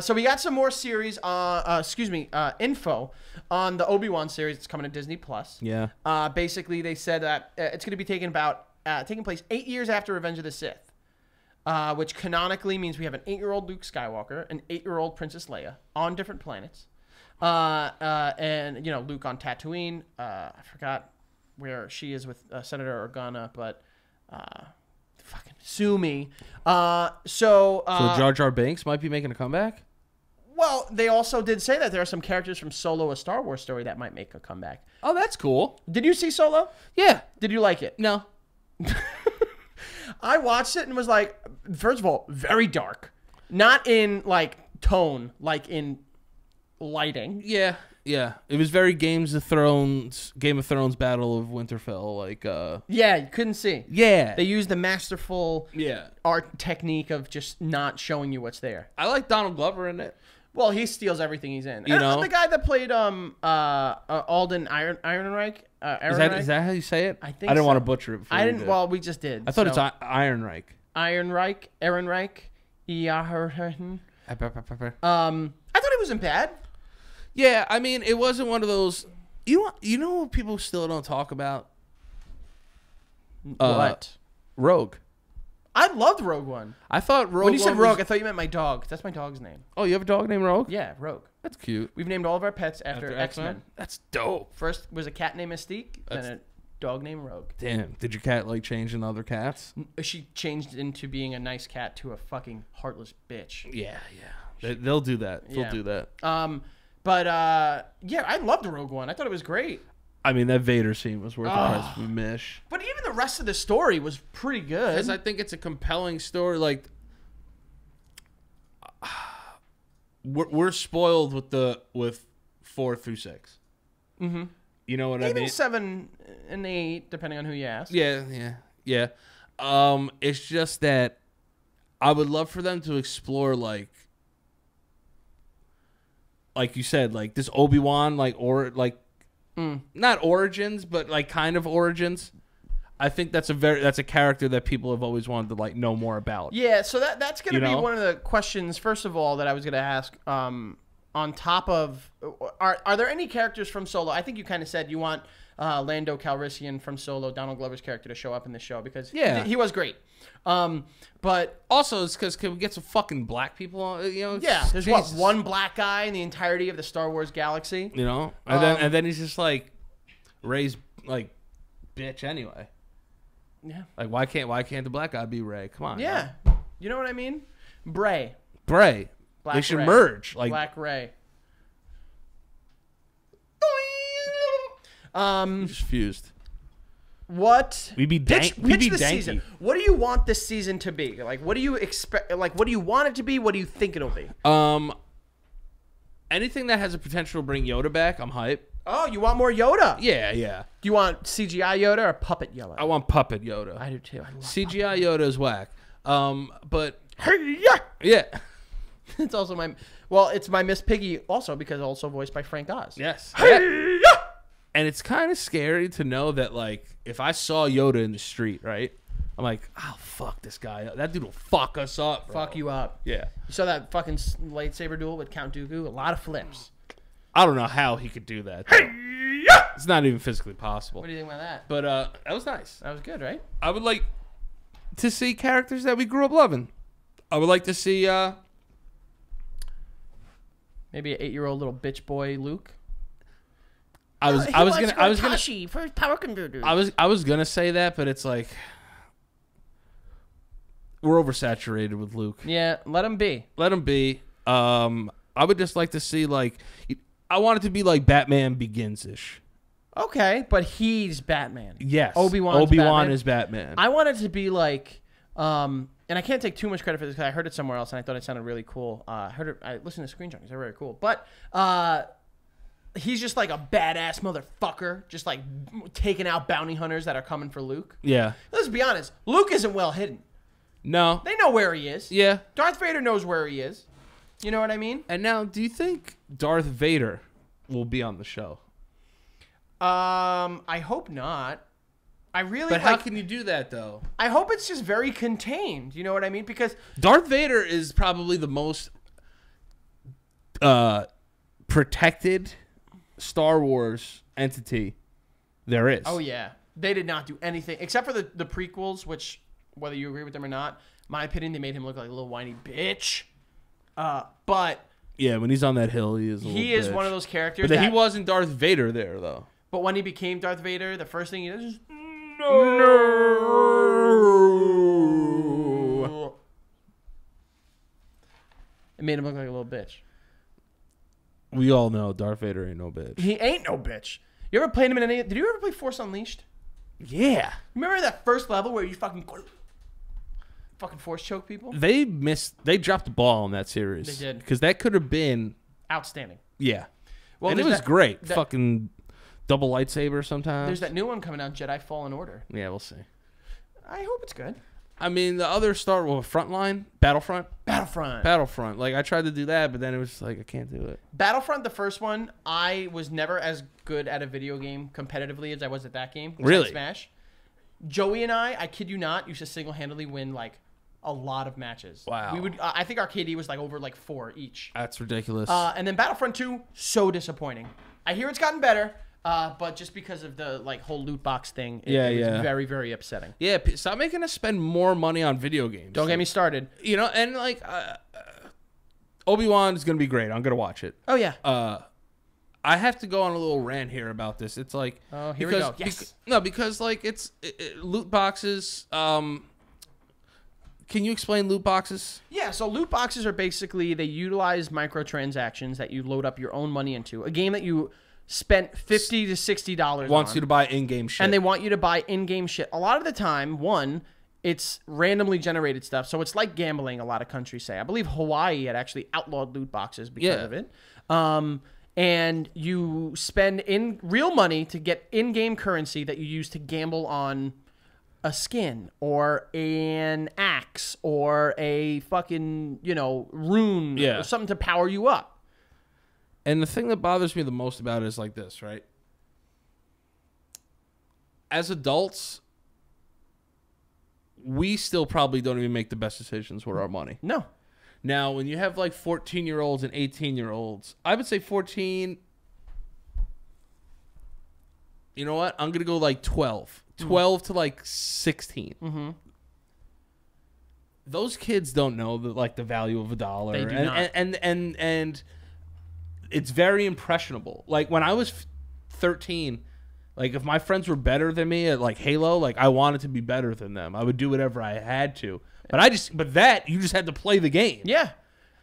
So we got some more series, info on the Obi-Wan series that's coming to Disney Plus. Yeah. Basically, they said that it's going to be taking place 8 years after Revenge of the Sith, which canonically means we have an 8-year-old Luke Skywalker, an 8-year-old Princess Leia on different planets, and Luke on Tatooine. I forgot where she is with Senator Organa, but. Fucking sue me. So Jar Jar Binks might be making a comeback? Well, they also did say that there are some characters from Solo, a Star Wars story, that might make a comeback. Oh, that's cool. Did you see Solo? Yeah. Did you like it? No. I watched it and was like, first of all, very dark. Not in, like, tone, like in lighting. Yeah. It was very Game of Thrones Battle of Winterfell, like Yeah, you couldn't see. Yeah. They used the masterful Yeah. art technique of just not showing you what's there. I like Donald Glover in it. Well, he steals everything he's in. You know? The guy that played Alden Ehrenreich. Is that how you say it? I think I didn't so. want to butcher it. I didn't. Well, we just did. I thought it's Ironreich. Ehrenreich. I thought it wasn't bad. Yeah, I mean, it wasn't one of those. You know what people still don't talk about? What? Rogue. I loved Rogue One. I thought Rogue. When you said One Rogue, was- I thought you meant my dog. That's my dog's name. Oh, you have a dog named Rogue? Yeah, Rogue. That's cute. We've named all of our pets after X-Men. That's dope. First was a cat named Mystique, then a dog named Rogue. Damn. Did your cat like change into other cats? She changed into being a nice cat to a fucking heartless bitch. Yeah. They'll do that. They'll do that. But yeah, I loved Rogue One. I thought it was great. I mean, that Vader scene was worth the price of admission. But even the rest of the story was pretty good. Because I think it's a compelling story. Like, we're spoiled with 4 through 6. Mm-hmm. You know what I Even mean? 7 and 8, depending on who you ask. Yeah. It's just that I would love for them to explore like you said, like this Obi-Wan, not origins, but like kind of origins. I think that's a character that people have always wanted to like know more about. Yeah, so that's going to be know? one of the questions, first of all, that I was going to ask. On top of, are there any characters from Solo? I think you kind of said you want Lando Calrissian from Solo, Donald Glover's character, to show up in the show because he was great. But also, it's because can we get some fucking black people on? Yeah, there's Jesus. one black guy in the entirety of the Star Wars galaxy. And then he's just like Rey's like bitch anyway. Yeah. Like why can't the black guy be Rey? Come on. Yeah. You know what I mean? Bray. They should Rey. merge. Like Black Rey. just fused. What? We'd be Pitch danky. the season. What do you want this season to be? Like, what do you expect? Like, what do you want it to be? What do you think it'll be? Anything that has a potential to bring Yoda back, I'm hype. Oh, you want more Yoda? Yeah. Do you want CGI Yoda or puppet Yoda? I want puppet Yoda. I do too. I love CGI Yoda is whack. But Hey, yeah. yeah. It's also it's my Miss Piggy also because also voiced by Frank Oz. Yes. Hey, yeah. And it's kind of scary to know that like if I saw Yoda in the street, right? I'm like, oh, fuck this guy. That dude will fuck us up, bro. Fuck you up. Yeah. You saw that fucking lightsaber duel with Count Dooku? A lot of flips. I don't know how he could do that. It's not even physically possible. What do you think about that? But that was nice. That was good, right? I would like to see characters that we grew up loving. I would like to see Maybe an 8-year-old little bitch boy Luke. I was gonna for his power converter. I was gonna say that, but it's like we're oversaturated with Luke. Yeah, let him be. Let him be. I would just like to see like I want it to be like Batman Begins-ish. Okay, but he's Batman. Yes. Obi-Wan is Batman. I want it to be like, and I can't take too much credit for this because I heard it somewhere else and I thought it sounded really cool. I listened to Screen Junkies. They're very cool. But he's just like a badass motherfucker, just like taking out bounty hunters that are coming for Luke. Yeah. Let's be honest. Luke isn't well hidden. No. They know where he is. Yeah. Darth Vader knows where he is. You know what I mean? And now, do you think Darth Vader will be on the show? I hope not. I really. But how can you do that though? I hope it's just very contained. You know what I mean? Because Darth Vader is probably the most protected Star Wars entity there is. oh yeah, they did not do anything except for the prequels, which whether you agree with them or not, my opinion, they made him look like a little whiny bitch. But yeah, when he's on that hill, he is. He is one of those characters. But he wasn't Darth Vader there though. But when he became Darth Vader, the first thing he does is no. It made him look like a little bitch. We all know Darth Vader ain't no bitch. He ain't no bitch. You ever played him in any? Did you ever play Force Unleashed? Yeah. Remember that first level where you fucking force choke people? They dropped the ball on that series. They did. Because that could have been Outstanding. yeah. Well, and it there's was that- great. that- Fucking double lightsaber sometimes. There's that new one coming out, Jedi Fallen Order. Yeah, we'll see. I hope it's good. I mean, the other Star Wars Frontline, Battlefront. Like I tried to do that, but then it was just like I can't do it. Battlefront, the first one, I was never as good at a video game competitively as I was at that game. which Really? was Smash. Joey and I kid you not, used to single-handedly win like a lot of matches. Wow. We would. I think our KD was like over like 4 each. That's ridiculous. And then Battlefront 2, so disappointing. I hear it's gotten better, but just because of the like whole loot box thing, it was very, very upsetting. yeah, stop making us spend more money on video games. Don't get me started. You know, and like Obi-Wan is gonna be great. I'm gonna watch it. Oh yeah. I have to go on a little rant here about this. It's like Oh, here we go. Yes. because like it's loot boxes. Can you explain loot boxes? Yeah, so loot boxes are basically, they utilize microtransactions that you load up your own money into. A game that you spent $50 to $60 Wants on, you to buy in-game shit. and they want you to buy in-game shit. A lot of the time, one, it's randomly generated stuff, so it's like gambling, a lot of countries say. I believe Hawaii had actually outlawed loot boxes because of it. And you spend in real money to get in-game currency that you use to gamble on a skin or an axe or a fucking, rune or something to power you up. And the thing that bothers me the most about it is like this, right? As adults, we still probably don't even make the best decisions with our money. No. Now, when you have like 14-year-olds and 18-year-olds, I would say 14. You know what? I'm going to go like 12. 12 to like 16. Mm-hmm. Those kids don't know the value of a dollar. They do not. And it's very impressionable. Like when I was 13, like if my friends were better than me at like Halo, like I wanted to be better than them. I would do whatever I had to. But you just had to play the game. Yeah.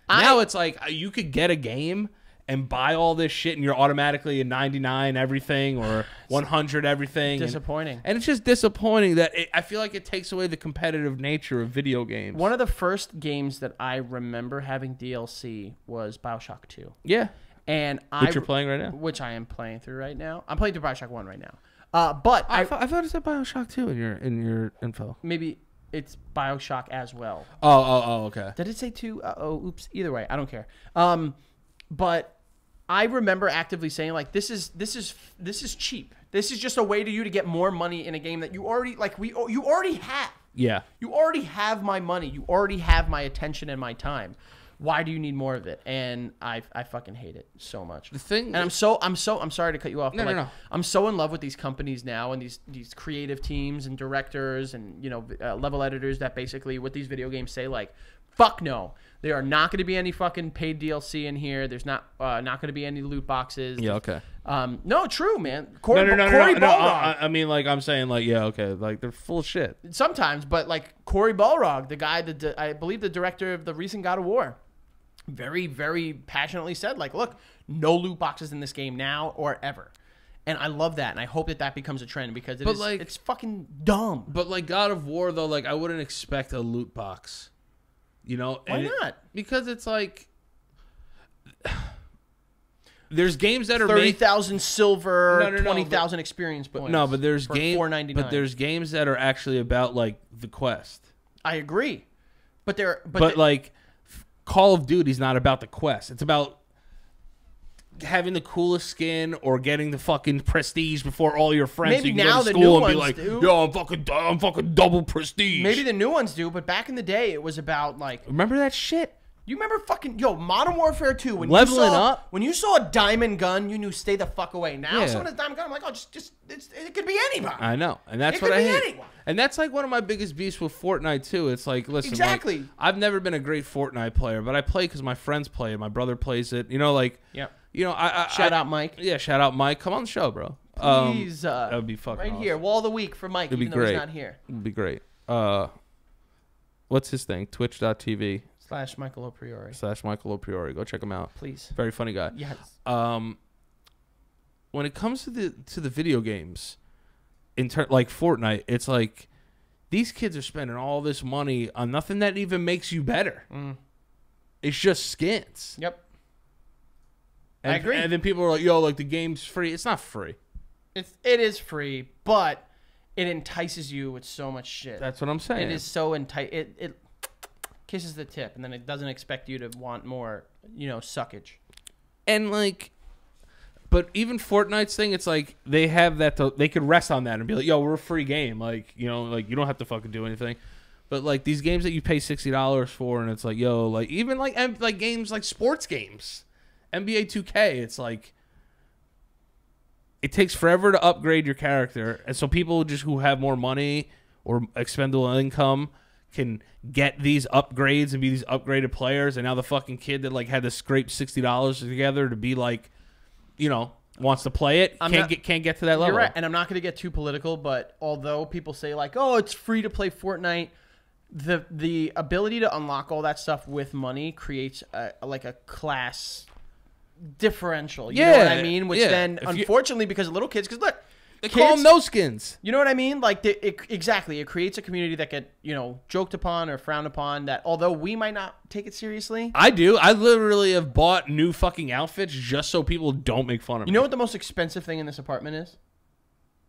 Now it's like you could get a game and buy all this shit and you're automatically a 99 everything or 100 everything. Disappointing. And it's just disappointing that I feel like it takes away the competitive nature of video games. One of the first games that I remember having DLC was BioShock 2. Yeah. And Which you're playing right now? Which I am playing through right now. I'm playing through BioShock 1 right now. But I thought it said BioShock 2 in your info. maybe it's BioShock as well. Oh, okay. Did it say 2? Oops. Either way, I don't care. But I remember actively saying like, this is cheap. This is just a way to get more money in a game that you already you already have. Yeah. You already have my money. You already have my attention and my time. Why do you need more of it? And I fucking hate it so much. The thing, And I'm sorry to cut you off. No, but no. I'm so in love with these companies now and these creative teams and directors and level editors that basically what these video games say like, fuck no, there are not going to be any fucking paid DLC in here. There's not going to be any loot boxes. Yeah, okay. No, true, man. No, Cory Balrog. I mean, like, I'm saying, like, yeah, okay. Like, they're full of shit. Sometimes, but like Cory Balrog, the guy that I believe the director of the recent God of War, very, very passionately said, like, look, no loot boxes in this game now or ever. And I love that, and I hope that becomes a trend because it's fucking dumb. But, like, God of War, though, like, I wouldn't expect a loot box. You know? Why not? Because it's like... There's games that are 30,000 silver, No, 20,000 experience points. No, but there's games... $4.99. But there's games that are actually about, like, the quest. I agree. But like... Call of Duty's not about the quest. It's about having the coolest skin or getting the fucking prestige before all your friends. Maybe so you can now go to the school new and be ones like, do. yo, I'm fucking double prestige. maybe the new ones do, but back in the day, it was about like... Remember that shit? You remember fucking Modern Warfare 2 when Leveling up? when you saw a diamond gun, you knew stay the fuck away. Now Yeah. someone has a diamond gun, I'm like, oh, it could be anybody. I know, and that's It what could I be hate. anyone. And that's like one of my biggest beefs with Fortnite too. It's like, listen, like, Exactly. I've never been a great Fortnite player, but I play because my friends play it. My brother plays it. You know, like, Yep. you know, Shout out Mike. Yeah, shout out Mike. Come on the show, bro. Please, that would be fucking right awesome. here, wall of the week for Mike, It'd be even though he's great. not here. It'd be great. What's his thing? Twitch.tv / Michael Opriori. / Michael Opriori. Go check him out. Please. Very funny guy. Yes. When it comes to the video games, like Fortnite, it's like these kids are spending all this money on nothing that even makes you better. It's just skins. Yep. And, I agree. And then people are like, "Yo, like the game's free." It's not free. It is free, but it entices you with so much shit. That's what I'm saying. It is so it kisses the tip, and then it doesn't expect you to want more, suckage. And like, but even Fortnite's thing, it's like they have that. They could rest on that and be like, "Yo, we're a free game." Like, like you don't have to fucking do anything. But like these games that you pay $60 for, and it's like, yo, like even like games like sports games, NBA 2K, it's like it takes forever to upgrade your character, and so people just who have more money or expendable income can get these upgrades and be these upgraded players. And now the fucking kid that like had to scrape $60 together to be like, wants to play it can't get to that level. You're right, and I'm not going to get too political, but although people say like, oh, it's free to play Fortnite, the ability to unlock all that stuff with money creates a class differential. You know what I mean? Which then, unfortunately, because of little kids, because look, they call them no skins. You know what I mean? Like, exactly. It creates a community that get, joked upon or frowned upon that, although we might not take it seriously. I do. I literally have bought new fucking outfits just so people don't make fun of me. You know what the most expensive thing in this apartment is?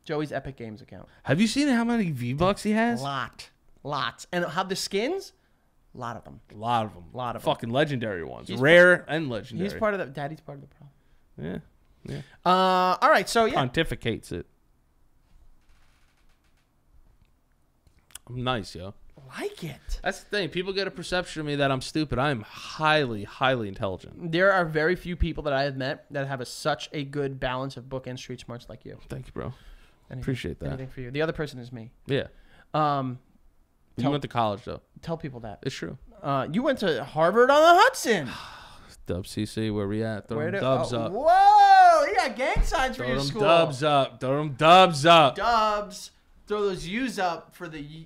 Joey's Epic Games account. Have you seen how many V-Bucks he has? Lots. And how the skins? A lot of them. A lot of them. Fucking legendary ones. Rare and legendary. He's part of the... Daddy's part of the problem. Yeah. All right, so yeah. Pontificates it. I'm nice, yo. Like it. That's the thing. People get a perception of me that I'm stupid. I am highly, highly intelligent. There are very few people that I have met that have such a good balance of book and street smarts like you. Thank you, bro. Appreciate that. Anything for you. The other person is me. Yeah. You went to college, though. Tell people that. It's true. You went to Harvard on the Hudson. Dub CC, where we at? Throw them dubs up. Whoa! You got gang signs for Throw your them school. dubs up. Throw them dubs up. Dubs. Throw those U's up for the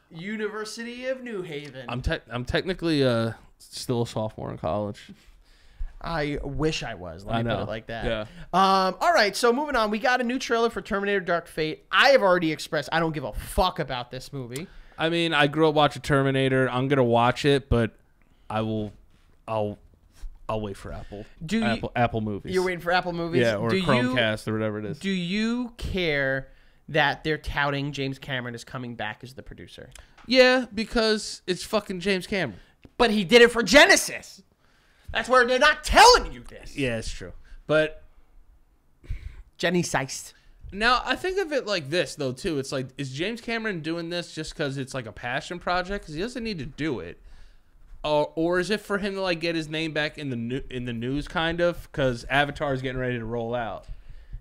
University of New Haven. I'm technically still a sophomore in college. I wish I was. Let me put it like that. Yeah. All right, so moving on. We got a new trailer for Terminator Dark Fate. I have already expressed I don't give a fuck about this movie. I mean, I grew up watching Terminator. I'm gonna watch it, but I'll wait for Apple movies. You're waiting for Apple movies? Yeah, or Chromecast or whatever it is. Do you care that they're touting James Cameron is coming back as the producer? Yeah, because it's fucking James Cameron. But he did it for Genesis. That's where they're not telling you this. Yeah, it's true. But Jenny Seist. Now, I think of it like this, though, too. It's like, is James Cameron doing this just because it's like a passion project? Because he doesn't need to do it. Or is it for him to like get his name back in the news, kind of? Because Avatar is getting ready to roll out.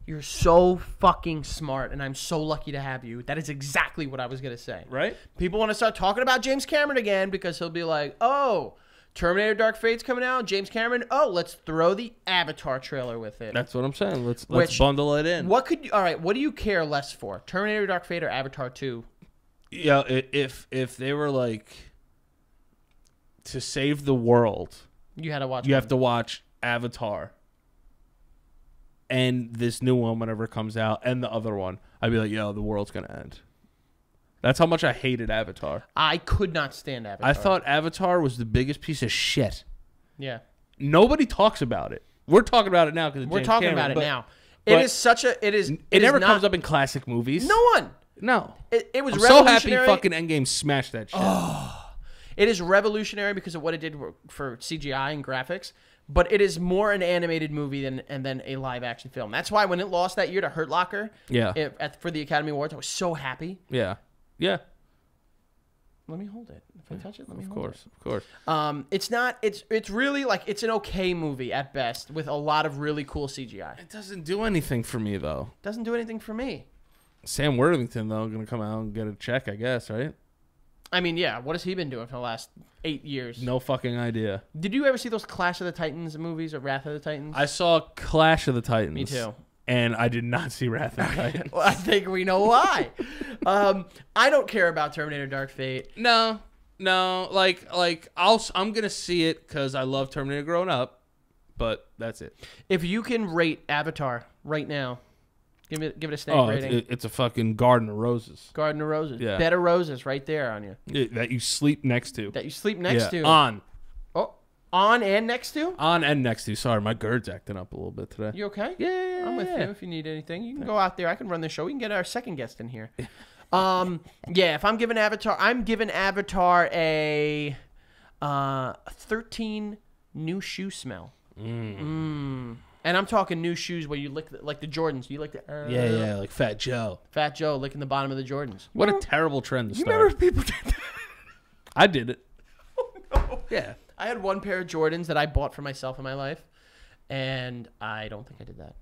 You're so fucking smart, and I'm so lucky to have you. That is exactly what I was going to say. Right? People want to start talking about James Cameron again because he'll be like, oh, Terminator Dark Fate's coming out. James Cameron, oh, let's throw the Avatar trailer with it. That's what I'm saying. Let's bundle it in. What do you care less for? Terminator Dark Fate or Avatar 2? Yeah, if they were like to save the world, You had to watch you have to watch Avatar and this new one whenever it comes out and the other one. I'd be like, yo, the world's gonna end. That's how much I hated Avatar. I could not stand Avatar. I thought Avatar was the biggest piece of shit. Yeah. Nobody talks about it. We're talking about it now because We're talking about it now. but It is such a it is It never is comes not, up in classic movies. No one. No. It was I'm so happy revolutionary. fucking Endgame smashed that shit. It is revolutionary because of what it did for CGI and graphics, but it is more an animated movie than a live action film. That's why when it lost that year to Hurt Locker, for the Academy Awards, I was so happy. Yeah. Yeah. Let me hold it. If I touch it, let me hold it. Of course. It's not. It's really like it's an okay movie at best with a lot of really cool CGI. It doesn't do anything for me though. Doesn't do anything for me. Sam Worthington though gonna come out and get a check, I guess, right? I mean, yeah. What has he been doing for the last 8 years? No fucking idea. Did you ever see those Clash of the Titans movies or Wrath of the Titans? I saw Clash of the Titans. Me too. And I did not see Wrath of the Titans. Well, I think we know why. I don't care about Terminator Dark Fate. No. Like I'm gonna see it because I love Terminator growing up, but that's it. If you can rate Avatar right now, give it a snake rating. It's a fucking garden of roses. Garden of Roses. Yeah. Bed of roses right there on you. That you sleep next to. That you sleep next to. On And next to? On and next to. Sorry, my GERD's acting up a little bit today. You okay? Yeah. I'm with you if you need anything. You can go out there. I can run the show. We can get our second guest in here. If I'm giving Avatar, a 13 new shoe smell. And I'm talking new shoes where you lick like the Jordans. You lick the yeah, like Fat Joe. Fat Joe licking the bottom of the Jordans. What a terrible trend to You start. remember people did that? I did it. Oh, no. Yeah. I had one pair of Jordans that I bought for myself in my life, and I don't think I did that.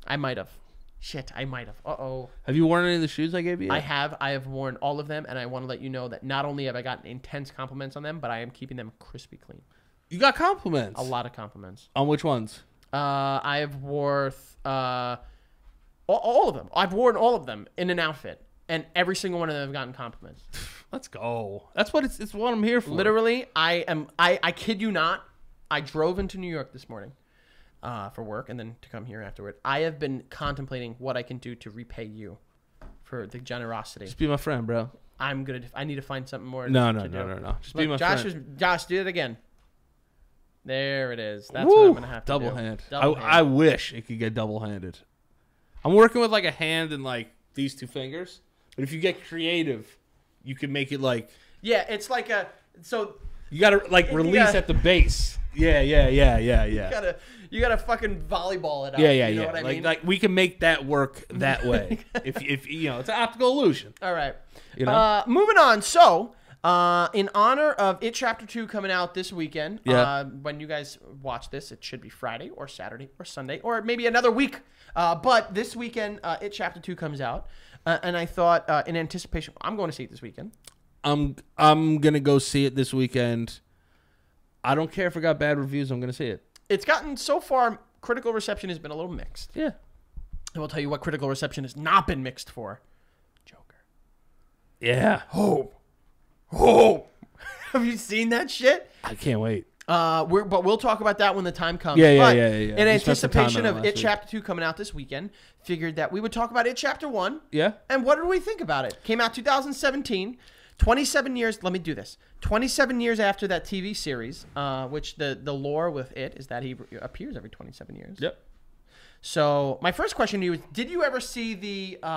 I might have. Shit, I might have. Uh-oh. Have you worn any of the shoes I gave you? I have. I have worn all of them, and I want to let you know that not only have I gotten intense compliments on them, but I am keeping them crispy clean. You got compliments. A lot of compliments. On which ones? I have worn all of them. I've worn all of them in an outfit, and every single one of them have gotten compliments. Let's go. That's what it's what I'm here for. Literally, I kid you not. I drove into New York this morning for work and then to come here afterward. I have been contemplating what I can do to repay you for the generosity. Just be my friend, bro. I need to find something more. No. Just be my friend. Josh, do it again. There it is. That's what I'm gonna have to double do. hand. Double hand. I wish it could get double handed. I'm working with like a hand and like these two fingers, but if you get creative, you can make it like it's like a you gotta like release at the base. Yeah. You gotta fucking volleyball it out. Yeah. You know what I mean? Like we can make that work that way. if you know, it's an optical illusion. All right. You know? Moving on. So, in honor of It Chapter 2 coming out this weekend, when you guys watch this, it should be Friday or Saturday or Sunday or maybe another week. But this weekend, It Chapter 2 comes out. And I thought, in anticipation, I'm going to see it this weekend. I'm gonna go see it this weekend. I don't care if it got bad reviews. I'm gonna see it. It's gotten so far. Critical reception has been a little mixed. Yeah. I will tell you what critical reception has not been mixed for. Joker. Yeah. Oh. Have you seen that shit? I can't wait. But we'll talk about that when the time comes. Yeah. In anticipation of It Chapter 2 coming out this weekend, figured that we would talk about It Chapter 1. Yeah. And what did we think about it? Came out 2017. 27 years, let me do this. 27 years after that TV series, which the lore with it is that he appears every 27 years. Yep. So my first question to you is, did you ever see the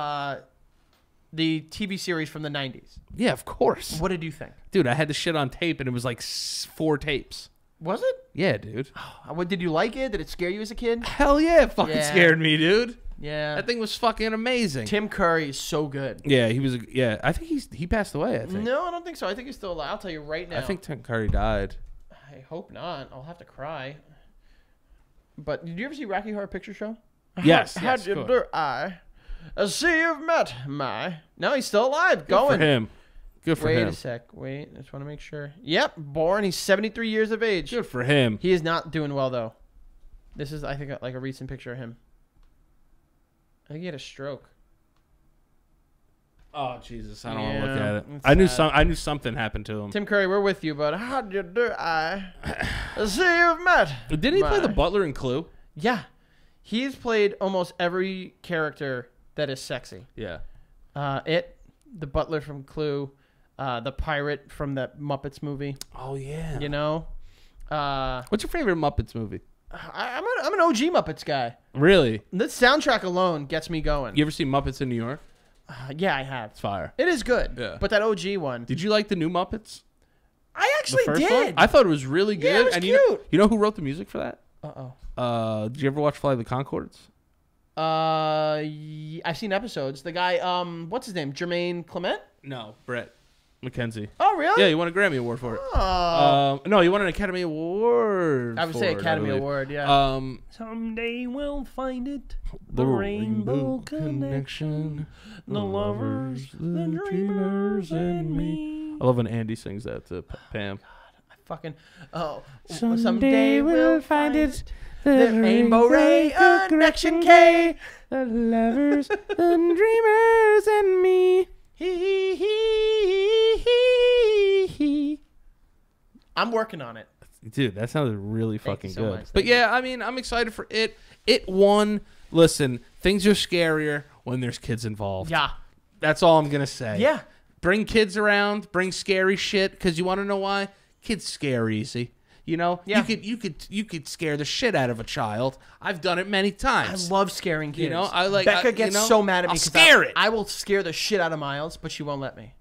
TV series from the 90s? Yeah, of course. What did you think? Dude, I had the shit on tape and it was like 4 tapes. Was it? Yeah, dude. What, did you like it? Did it scare you as a kid? Hell yeah, it fucking scared me, dude. Yeah. That thing was fucking amazing. Tim Curry is so good. Yeah, he was. Yeah, I think he passed away. I think. No, I don't think so. I think he's still alive. I'll tell you right now. I think Tim Curry died. I hope not. I'll have to cry. But did you ever see Rocky Horror Picture Show? Yes. How yes, do good. do I see you've met my? No, he's still alive. Good Going. for him. Good for Wait him. a sec. Wait. I just want to make sure. Yep. Born. He's 73 years of age. Good for him. He is not doing well though. This is, I think, like a recent picture of him. I think he had a stroke. Oh Jesus! I don't want to Yeah, look at it. it's sad. I knew something happened to him. Tim Curry, we're with you, but how do I see you've met? Didn't he play the my- butler in Clue? Yeah. He's played almost every character that is sexy. Yeah. The butler from Clue, the pirate from that Muppets movie. Oh yeah. You know, What's your favorite Muppets movie? I'm an OG Muppets guy. Really? This soundtrack alone gets me going. You ever see Muppets in New York? Yeah, I have. It's fire. It is good. Yeah. But that OG one, Did you like the new Muppets? I The actually first did. one? I thought it was really good. Yeah, it was and cute. You know who wrote the music for that? Uh-oh. Did you ever watch Fly the Conchords? I've seen episodes. The guy, what's his name? Jermaine Clement? No, Brett McKenzie. Oh, really? Yeah, he won a Grammy Award for it. Oh. No, he won an Academy Award. I would for say it, Academy believe. Award, yeah. Um, Someday we'll find it. the Rainbow Connection, The lovers, the dreamers, and me. I love when Andy sings that to Pam. I fucking, oh. Someday we'll find it. The Rainbow Ray Connection K. The lovers, the dreamers, and me. I'm working on it. Dude, that sounded really Thank fucking you so good. much. But Thank yeah, I mean, I'm excited for it. It won. Listen, things are scarier when there's kids involved. Yeah. That's all I'm gonna say. Yeah. Bring kids around. Bring scary shit. Because you want to know why? Kids scare easy. You know. Yeah. You could scare the shit out of a child. I've done it many I times. love scaring kids. You know, I like- Becca I- gets you know, so mad at me. I'll 'cause scare it. I will scare the shit out of Miles, but she won't let me.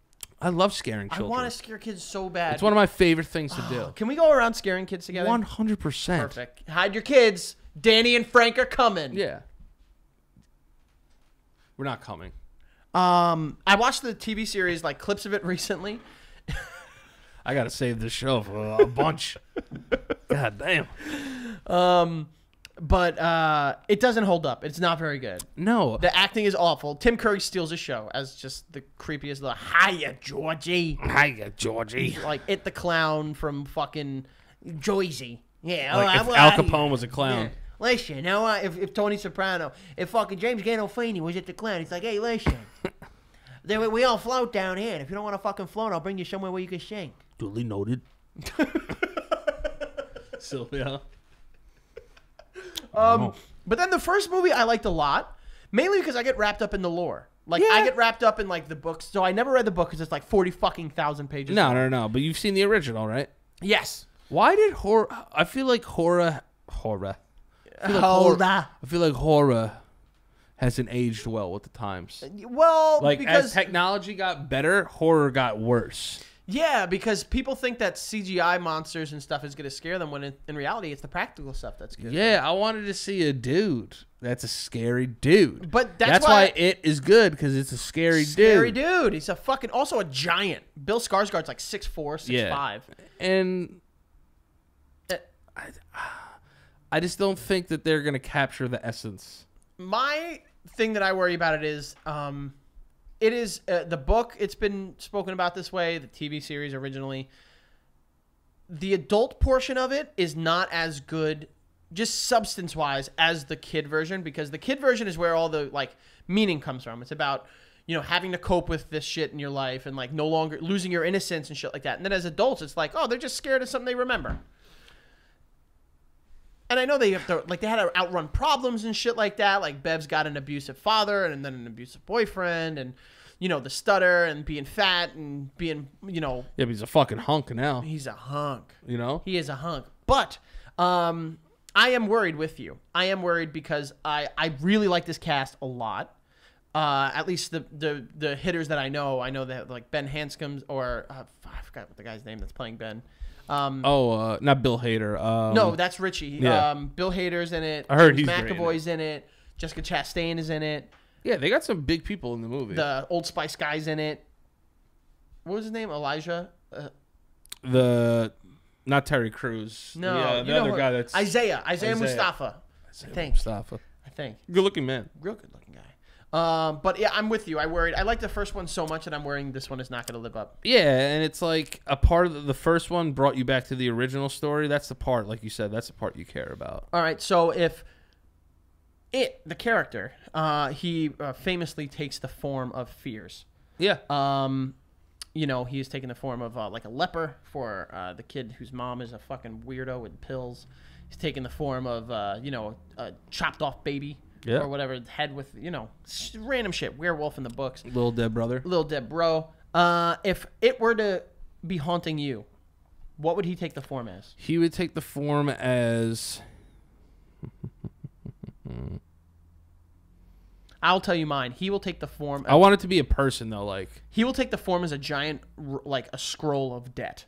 I love scaring I children. want to scare kids so bad. It's one of my favorite things to do. Can we go around scaring kids together? 100%. Perfect. Hide your kids. Danny and Frank are coming. Yeah. We're not coming. I watched the TV series, like clips of it recently. I gotta save this show for a bunch. God damn. But it doesn't hold up. It's not very good. No. The acting is awful. Tim Curry steals the show as just the creepiest little hiya, Georgie. Hiya, Georgie. Like It the Clown from fucking Jersey. Yeah. Like if Al Capone was a clown. Listen, now if Tony Soprano, if fucking James Gandolfini was at the clown, he's like, hey, listen, we all float down here. And if you don't want to fucking float, I'll bring you somewhere where you can sing. Duly noted. Sylvia. But then the first movie I liked a lot, mainly because I get wrapped up in the lore. Like I get wrapped up in like the books. So I never read the book because it's like 40,000 pages. No. But you've seen the original, right? Yes. Why did horror? I feel like horror. I feel like horror hasn't aged well with the times. Well, Like because as technology got better, horror got worse. yeah, because people think that CGI monsters and stuff is going to scare them when in reality it's the practical stuff that's good. Yeah, I wanted to see a dude. That's a scary dude. But that's why it is good because it's a scary dude. He's a fucking also a giant. Bill Skarsgård's like 6'4", 6'5". And I just don't think that they're gonna capture the essence. My thing that I worry about it is the book. It's been spoken about this way. The TV series originally, the adult portion of it is not as good, just substance wise, as the kid version, because the kid version is where all the like meaning comes from. It's about having to cope with this shit in your life and like no longer losing your innocence and shit like that. And then as adults, it's like, oh, they're just scared of something they remember. And I know they have to, like, they had to outrun problems and shit like that. Like, Bev's got an abusive father and then an abusive boyfriend and, the stutter and being fat and being, Yeah, but he's a fucking hunk now. He's a hunk. He is a hunk. But I am worried with you. I am worried because I really like this cast a lot. At least the hitters that I know. I know that, like, Ben Hanscom or I forgot what the guy's name that's playing Ben. Not Bill Hader. No, that's Richie. Yeah. Bill Hader's in it. I heard James he's great in McAvoy's in it. Jessica Chastain is in it. Yeah, they got some big people in the movie. The Old Spice guy's in it. What was his name? Elijah? Not Terry Crews. No. The other guy that's... Isaiah Mustafa. I think. Good looking man. Real good looking guy. But yeah, I'm with you. I like the first one so much that I'm worrying this one is not going to live up. Yeah, and it's like a part of the first one brought you back to the original story. That's the part, like you said, that's the part you care about. All right, so if the character, he famously takes the form of fears. Yeah. He's taking the form of like a leper for the kid whose mom is a fucking weirdo with pills. He's taking the form of, a chopped off baby. Yeah. Or whatever, head with, random shit. Werewolf in the books. Little dead brother. Little dead bro. If it were to be haunting you, what would he take the form as? He would take the form as... I'll tell you mine. He will take the form... I want it to be a person, though, like... He will take the form as a giant, like a scroll of debt.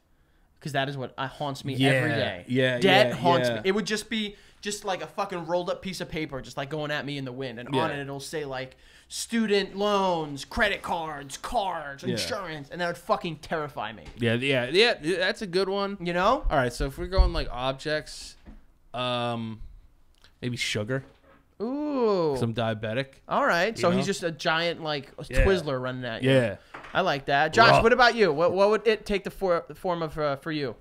Because that is what haunts me every day. Yeah, debt haunts me. It would just be... just like a fucking rolled up piece of paper, just like going at me in the wind. And on it, it'll say like student loans, credit cards, cars, insurance. And that would fucking terrify me. Yeah. That's a good one. You know? All right, so if we're going like objects, maybe sugar. Ooh. 'Cause I'm diabetic. All right. So know? he's just a giant like Twizzler running at you. Yeah. I like that. Josh, what about you? What would it take the form of for you?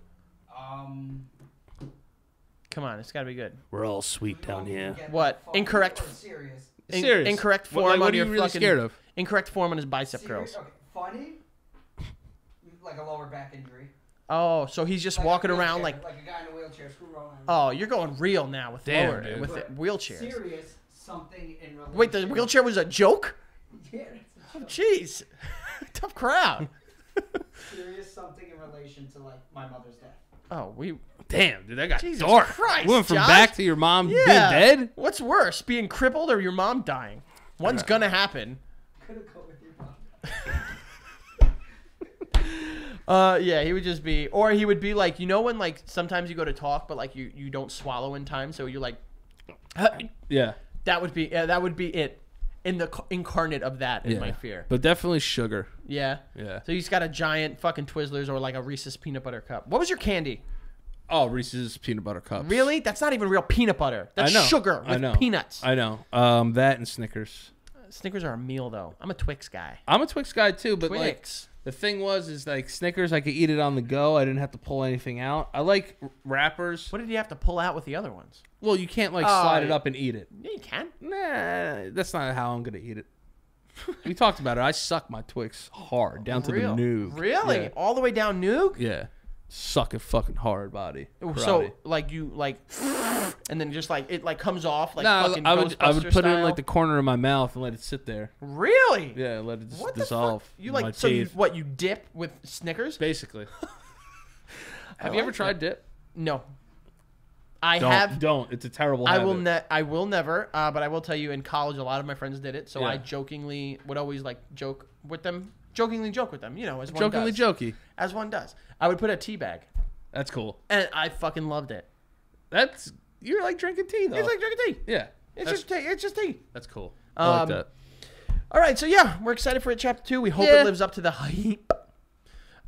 Come on, it's got to be good. We're all sweet down here. What? Incorrect. Serious. Serious. Incorrect form what on are you your really fucking. scared of? Incorrect form on his bicep Serious? curls. Okay. Funny? Like a lower back injury. Oh, so he's just Like walking a around wheelchair, like. a guy in a wheelchair, screw rolling. Oh, you're going real now with Damn, lower dude. with the wheelchairs. Serious something in relation. Wait, the wheelchair was a joke? Yeah. Oh, jeez, tough crowd. Serious something in relation to like my mother's death. Oh, Damn, dude, that got Jesus dark. Christ, We went from Josh. back to your mom being dead. What's worse, being crippled or your mom dying? One's gonna happen. Could've go with your mom. Yeah, he would just be, or he would be like, when like sometimes you go to talk, but like you don't swallow in time, so you're like, Yeah. that would be it. In the incarnate of that is my fear. But definitely sugar. Yeah. Yeah. So he's got a giant fucking Twizzlers or like a Reese's peanut butter cup. What was your candy? Oh, Reese's peanut butter cups. Really? That's not even real peanut butter. That's I know. sugar I know. with peanuts. I know. That and Snickers. Snickers are a meal though. I'm a Twix guy. I'm a Twix guy too, but Twix. like the thing is like Snickers, I could eat it on the go. I didn't have to pull anything out. I like wrappers. What did you have to pull out with the other ones? Well, you can't like slide it up and eat it. Yeah, you can. Nah, that's not how I'm gonna eat it. We talked about it. I suck my Twix hard down to the noog. Really? Yeah. All the way down noog? Yeah. Suck it fucking hard, body. So Karate. like you like, and then just like it like comes off like Nah, fucking I would Ghostbuster put it in style? like the corner of my mouth and let it sit there. Really? Yeah, let it just What the dissolve. fuck? You in my like so you, teeth. what you dip with Snickers? Basically. Have you like ever tried dip? No. I have. Don't. It's a terrible I habit. will. I will never. But I will tell you, in college, a lot of my friends did it. So Yeah. I jokingly would always like joke with them. Jokingly joke with them. As one Jokingly does. jokey. As one does. I would put a tea bag, That's cool. and I fucking loved it. You're like drinking tea though. It's like drinking tea. Yeah. It's just tea. It's just tea. That's cool. I like that. All right, so yeah, we're excited for chapter 2. We hope Yeah. it lives up to the hype.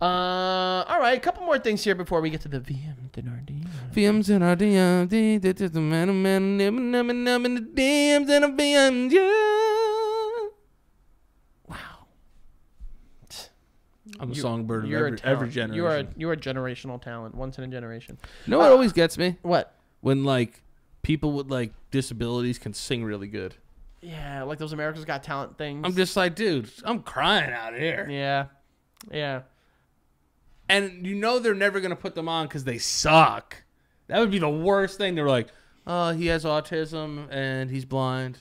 All right, a couple more things here before we get to the VM Denardi. VMs in our DMD, the man, in the DMs and a VM, yeah. Wow, I'm a songbird of you're a every talent. generation. You're a generational talent, once in a generation. You know what always gets me? What? When like people with like disabilities can sing really good. Yeah, like those America's Got Talent things. I'm just like, dude, I'm crying out here. Yeah. And they're never going to put them on because they suck. That would be the worst thing. They're like, oh, he has autism and he's blind.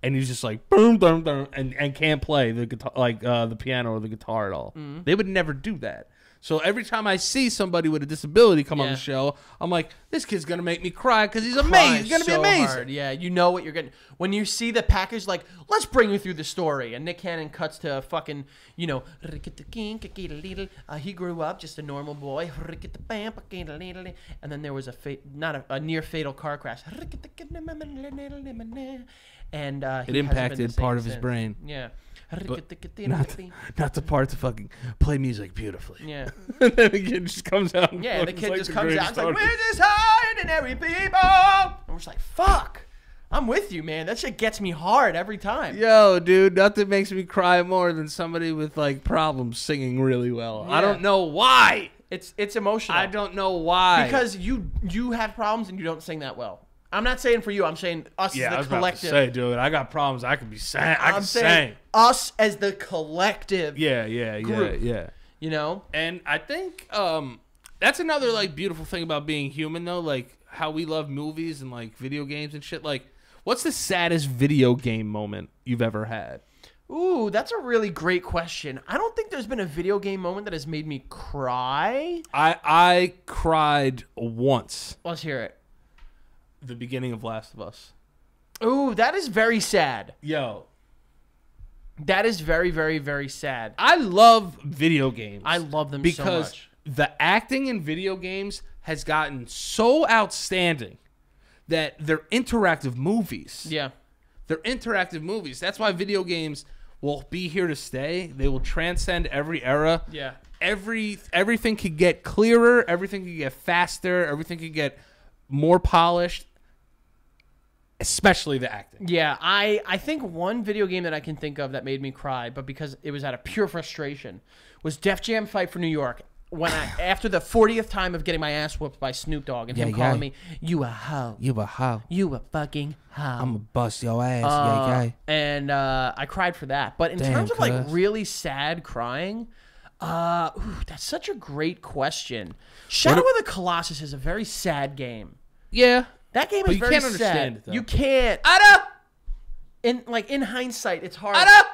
And he's just like, boom, boom, boom, and can't play the guitar, like the piano or the guitar at all. Mm-hmm. They would never do that. So every time I see somebody with a disability come on Yeah. the show, I'm like, this kid's going to make me cry because he's amazing. He's going to be so amazing. hard. Yeah, you know what you're getting. When you see the package, like, let's bring you through the story. And Nick Cannon cuts to fucking, he grew up just a normal boy. And then there was not a near fatal car crash. and It he hasn't been the impacted same part of his since. brain. Yeah. Not the part to fucking play music beautifully. Yeah. And then the kid just comes out. And Yeah, the fucking kid like just the comes out. greatest It's like, artist. we're just ordinary people. And we're just like, fuck. I'm with you, man. That shit gets me hard every time. Yo, dude, nothing makes me cry more than somebody with like problems singing really well. I Yeah. don't know why. It's emotional. I don't know why. Because you have problems and you don't sing that well. I'm not saying for you. I'm saying us yeah, I as was the collective. about to say, dude, I got problems. I could be sang. I I'm can saying sing. us as the collective. Yeah, group. yeah. You know. And I think that's another like beautiful thing about being human, though. Like how we love movies and like video games and shit. Like, what's the saddest video game moment you've ever had? Ooh, that's a really great question. I don't think there's been a video game moment that has made me cry. I cried once. Let's hear it. The beginning of Last of Us. Ooh, that is very sad. Yo, That is very, very, very sad. I love video games. I love them so because much. the acting in video games has gotten so outstanding that they're interactive movies. Yeah. They're interactive movies. That's why video games will be here to stay. They will transcend every era. Yeah. Everything could get clearer. Everything could get faster. Everything could get more polished. Especially the acting. Yeah, I think one video game that I can think of that made me cry, but because it was out of pure frustration, was Def Jam Fight for New York. When after the 40th time of getting my ass whooped by Snoop Dogg and him calling me, you a hoe. You a hoe. You a fucking hoe. I'm gonna bust your ass. And I cried for that. But in Damn, terms of like cuz. really sad crying, that's such a great question. Shadow of the Colossus is a very sad game. Yeah. That game But is you very can't sad. understand it, though. You can't. Ada! In hindsight, it's hard. Ada!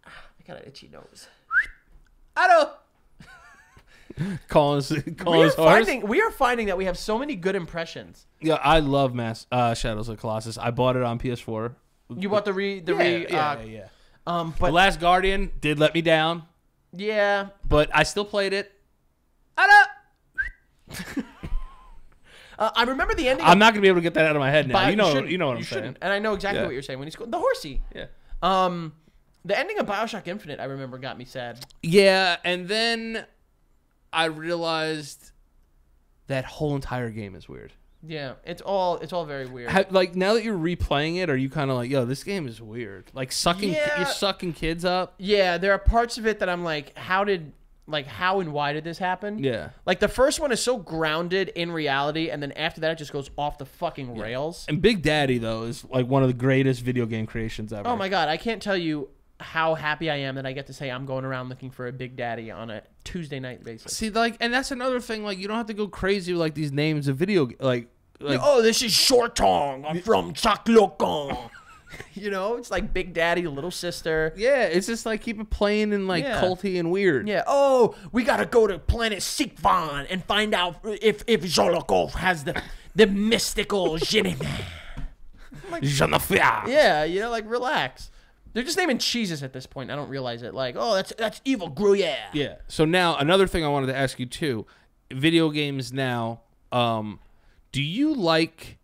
I got an itchy nose. Ada! calling his horse. We are finding that we have so many good impressions. Yeah, I love Shadows of the Colossus. I bought it on PS4. You bought Yeah. The but Last Guardian did let me down, yeah, but I still played it. Ada! I remember the ending. I'm not gonna be able to get that out of my head now. You know what I'm saying. Shouldn't. And I know exactly Yeah. what you're saying when he's the horsey. Yeah. The ending of BioShock Infinite, I remember, got me sad. Yeah, and then I realized that whole entire game is weird. Yeah, it's all very weird. Like now that you're replaying it, are you kind of like, yo, this game is weird? Like Yeah. you're sucking kids up. Yeah, there are parts of it that I'm like, how and why did this happen? Yeah. Like the first one is so grounded in reality, and then after that it just goes off the fucking rails. And Big Daddy though is like one of the greatest video game creations ever. Oh my god, I can't tell you how happy I am that I get to say I'm going around looking for a Big Daddy on a Tuesday night basis. See, like, and that's another thing. Like, you don't have to go crazy with like these names of video, like oh, this is Short Tongue. I'm from Chaclocan. You know, it's like Big Daddy, Little Sister. yeah, it's just like keep it plain and like Yeah. culty and weird. Yeah. Oh, we gotta go to planet Sikvan and find out if Zolokov has the mystical Genevieve. Genevieve. Yeah, you know, like relax. They're just naming cheeses at this point. I don't realize it. Like, oh, that's evil Gruyere. Yeah. So now another thing I wanted to ask you too, video games now. Do you like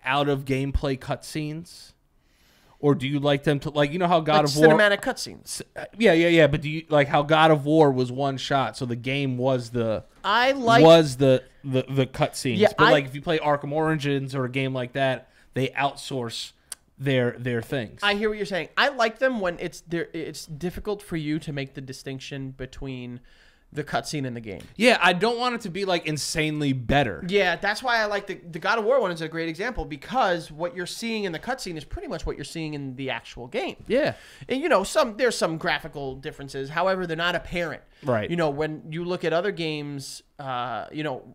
out of gameplay cutscenes, or do you like them to like how God of War cinematic cutscenes. Yeah. But do you like how God of War was one shot, so the game was the cutscenes? Yeah, but like if you play Arkham Origins or a game like that, they outsource their things. I hear what you're saying. I like them when it's difficult for you to make the distinction between the cutscene and the game. Yeah, I don't want it to be like insanely better. Yeah, that's why I like the God of War one is a great example, because what you're seeing in the cutscene is pretty much what you're seeing in the actual game. Yeah. And there's some graphical differences. However, they're not apparent. Right. When you look at other games, Final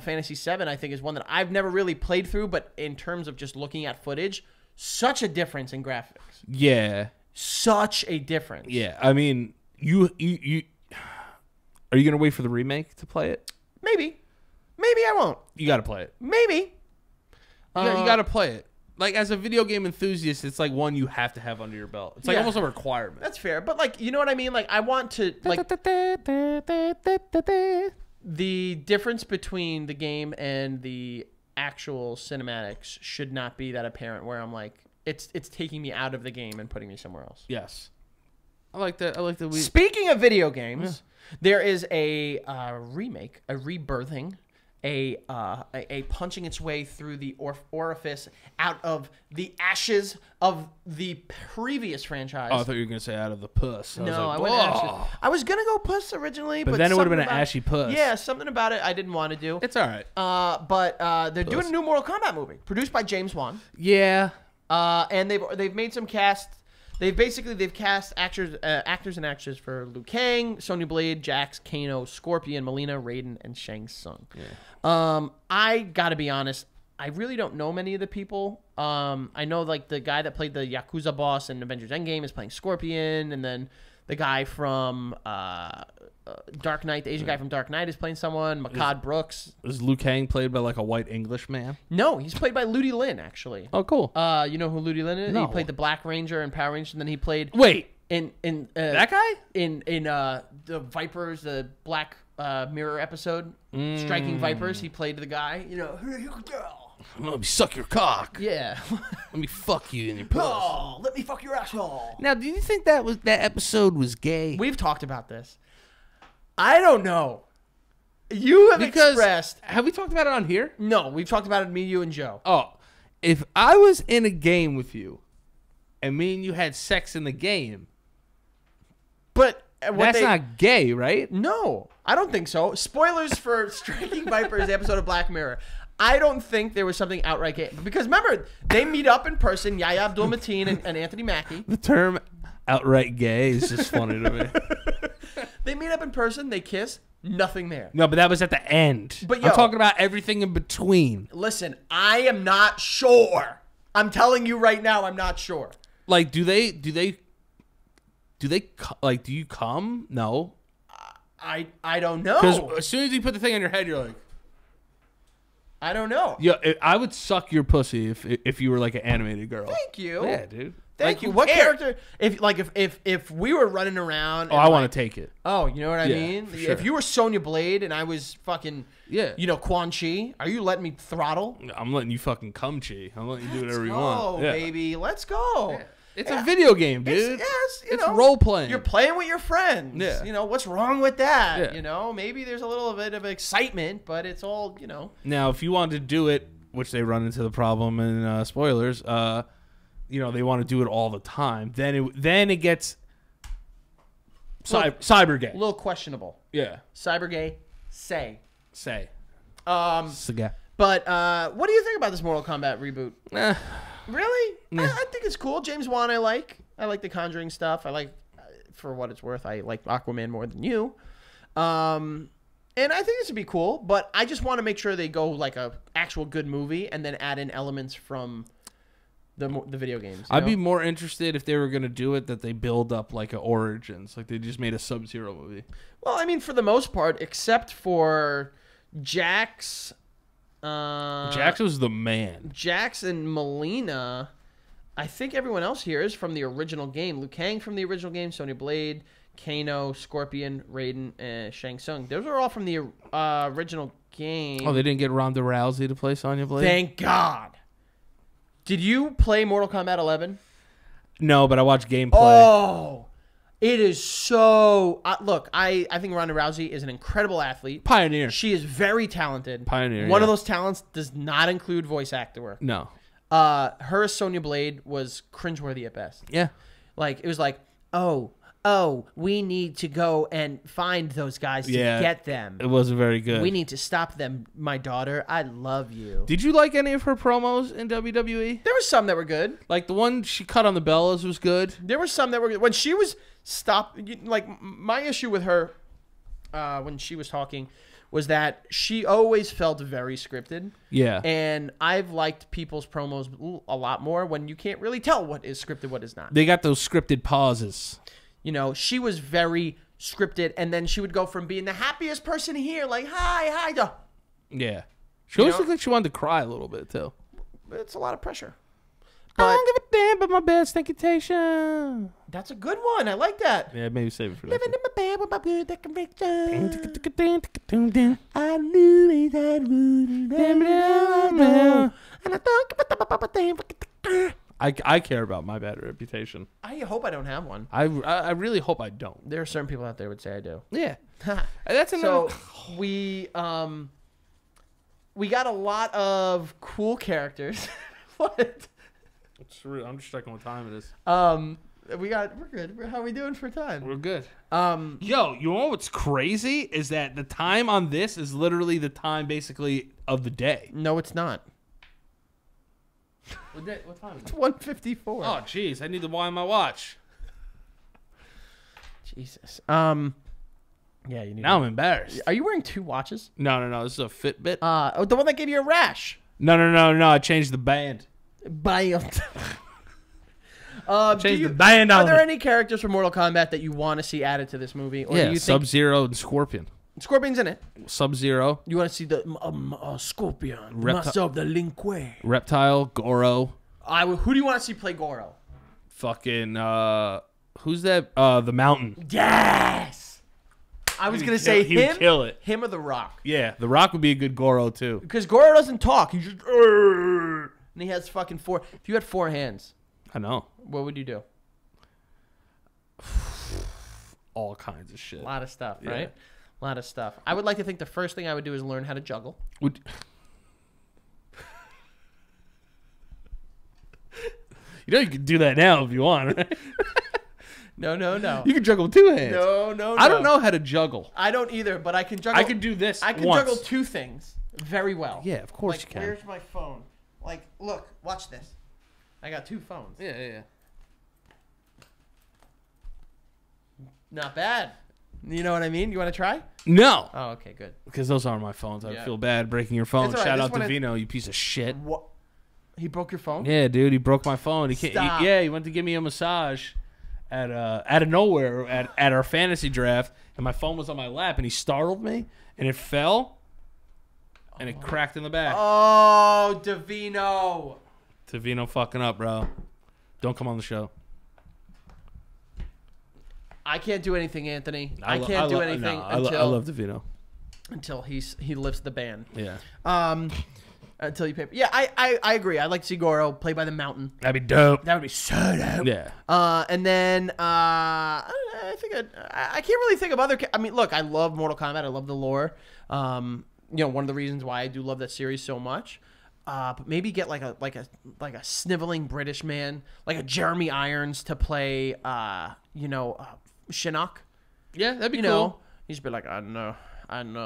Fantasy VII, I think, is one that I've never really played through, but in terms of just looking at footage, such a difference in graphics. Yeah. Such a difference. Yeah. I mean, you are you gonna wait for the remake to play it? Maybe I won't. You got to play it. Maybe. You got to play it. Like as a video game enthusiast, it's like one you have to have under your belt. It's like Yeah. almost a requirement. That's fair, but like, you know what I mean? Like, I want to like the difference between the game and the actual cinematics should not be that apparent. Where I'm like, it's taking me out of the game and putting me somewhere else. Yes. I like that. I like that. Speaking of video games, there is a remake, a rebirthing, a punching its way through the orifice out of the ashes of the previous franchise. Oh, I thought you were gonna say out of the puss. I went ashes. I was gonna go puss originally, but then it would have been an something about- ashy puss. Yeah, something about it I didn't want to do. It's all right. But they're doing a new Mortal Kombat movie produced by James Wan. Yeah. And they've made some cast. They've cast actors and actresses for Liu Kang, Sonya Blade, Jax, Kano, Scorpion, Melina, Raiden, and Shang Tsung. Yeah. I gotta be honest, I really don't know many of the people. I know like the guy that played the Yakuza boss in Avengers Endgame is playing Scorpion, and then the guy from Dark Knight, the Asian guy from Dark Knight, is playing someone. Makad Brooks. Is Liu Kang played by like a white English man? No, he's played by Ludi Lin, actually. Oh, cool. You know who Ludi Lin is? No. He played the Black Ranger in Power Rangers, and then he played Wait, in that guy? in the Vipers, the Black Mirror episode, Striking Vipers. He played the guy. You know, Let me suck your cock. yeah. Let me fuck you in your puss. Oh, let me fuck your asshole. Now, do you think that episode was gay? We've talked about this. I don't know. You have expressed. Have we talked about it on here? No, we've talked about it. Me, you, and Joe. Oh, if I was in a game with you, and me and you had sex in the game, But that's not gay, right? No, I don't think so. Spoilers for Striking Vipers, the episode of Black Mirror. I don't think there was something outright gay. Because remember, they meet up in person, Yahya Abdul-Mateen and Anthony Mackie. The term outright gay is just funny to me. They meet up in person, they kiss, nothing there. No, but that was at the end. But, I'm yo. talking about everything in between. Listen, I am not sure. I'm telling you right now, I'm not sure. Like, do you come? No. I don't know. Because as soon as you put the thing on your head, you're like, I don't know. yeah, I would suck your pussy if you were like an animated girl. Thank you. Yeah, dude. Thank Like, you. who What cares? character? If we were running around. Oh, I want to take it. Oh, you know what I Yeah, mean? for sure. If you were Sonya Blade and I was fucking, Yeah. Quan Chi, are you letting me throttle? I'm letting you fucking come, Chi. I'm letting you do whatever you Oh, want. Yeah. baby, let's go. It's a video game, dude. It's role playing. You're playing with your friends. Yeah. You know, what's wrong with that? Yeah. You know, maybe there's a little bit of excitement, but it's all, Now, if you wanted to do it, which they run into the problem in spoilers, they want to do it all the time. Then it gets cyber gay. a little questionable. Yeah. Cyber gay, say. Say. But what do you think about this Mortal Kombat reboot? Really? I think it's cool. James Wan, I like. I like the Conjuring stuff. I like, for what it's worth, I like Aquaman more than you. And I think this would be cool, but I just want to make sure they go like a actual good movie and then add in elements from the video games. I'd be more interested if they were going to do it that they build up like a Origins, like they just made a Sub-Zero movie. Well, I mean, for the most part, except for Jax. Jax was the man. Jax and Melina. I think everyone else here is from the original game. Liu Kang from the original game, Sonya Blade, Kano, Scorpion, Raiden, and Shang Tsung. Those are all from the original game. Oh, they didn't get Ronda Rousey to play Sonya Blade? Thank God. Did you play Mortal Kombat 11? No, but I watched gameplay. Oh, it is so... look, I think Ronda Rousey is an incredible athlete. Pioneer. She is very talented. Pioneer, One yeah. of those talents does not include voice actor work. No. Her as Sonya Blade was cringeworthy at best. Yeah. Like, it was like, oh, we need to go and find those guys to get them. It wasn't very good. We need to stop them, my daughter. I love you. Did you like any of her promos in WWE? There were some that were good. Like the one she cut on the Bellas was good. There were some that were good. When she was like, my issue with her when she was talking was that she always felt very scripted. Yeah. And I've liked people's promos a lot more when you can't really tell what is scripted, what is not. They got those scripted pauses. She was very scripted, and then she would go from being the happiest person here, like, hi, to... Yeah. She always looked like she wanted to cry a little bit, too. It's a lot of pressure. But I don't give a damn about my bad stinkitation. that's a good one. I like that. Yeah, maybe save it for Living that. in my bed with my good decoration. I I knew that would and I don't give a damn. care about my bad reputation. I hope I don't have one. I really hope I don't. There are certain people out there who would say I do. Yeah. That's So another. we got a lot of cool characters. What? I'm just checking what time it is. We're good. How are we doing for time? We're good. Um, Yo, you know what's crazy is that the time on this is literally the time basically of the day. no, it's not. What time is It's 1:54. Oh, jeez, I need to wind my watch. Jesus. Yeah, you need. Now I'm embarrassed. Are you wearing 2 watches? No, this is a Fitbit. The one that gave you a rash. No, I changed the band. Bam. Changed the band Are on there it. any characters from Mortal Kombat that you want to see added to this movie? Or do Yeah, you Sub-Zero and Scorpion. think Scorpion's in it? Sub-Zero, You want to see the Scorpion, master of the Lin Kuei? Reptile, Goro, Who do you want to see play Goro? fucking, who's that? The Mountain. Yes. I was gonna say He would him. kill it. Him or The Rock? Yeah, The Rock would be a good Goro, too. Because Goro doesn't talk. He just and he has fucking 4. If you had 4 hands, I know. what would you do? All kinds of shit. A lot of stuff, Yeah. right? A lot of stuff. I would like to think the first thing I would do is learn how to juggle. Would... You know you can do that now if you want, right? No. You can juggle with 2 hands. No. I don't know how to juggle. I don't either, but I can juggle. I can do this I can once. juggle 2 things very well. Yeah, of course Like, you can. where's my phone? Like, look, watch this. I got 2 phones. Yeah. Not bad. You know what I mean? You want to try? No, Oh, okay, good. because those aren't my phones. I Yeah. feel bad breaking your phone. It's all right. Shout This out to one is- Vino, you piece of shit. What? He broke your phone? Yeah, dude, he broke my phone. He can't. Stop. He went to give me a massage at out of nowhere at our fantasy draft, and my phone was on my lap, and he startled me, and it fell, and it cracked in the back. Oh, Davino. To Vino fucking up, bro. Don't come on the show. I can't do anything, Anthony. I lo- can't do lo- anything no, until I love Davino. until he lifts the ban. Yeah, Until you pay. Yeah, I agree. I'd like to see Goro play by the mountain. that'd be dope. That would be so dope. Yeah, And then I think I can't really think of other. I mean, look, I love Mortal Kombat. I love the lore. One of the reasons why I do love that series so much. But maybe get like a sniveling British man, like a Jeremy Irons to play. Shinnok. yeah, that'd be You cool. know, he's be like, I know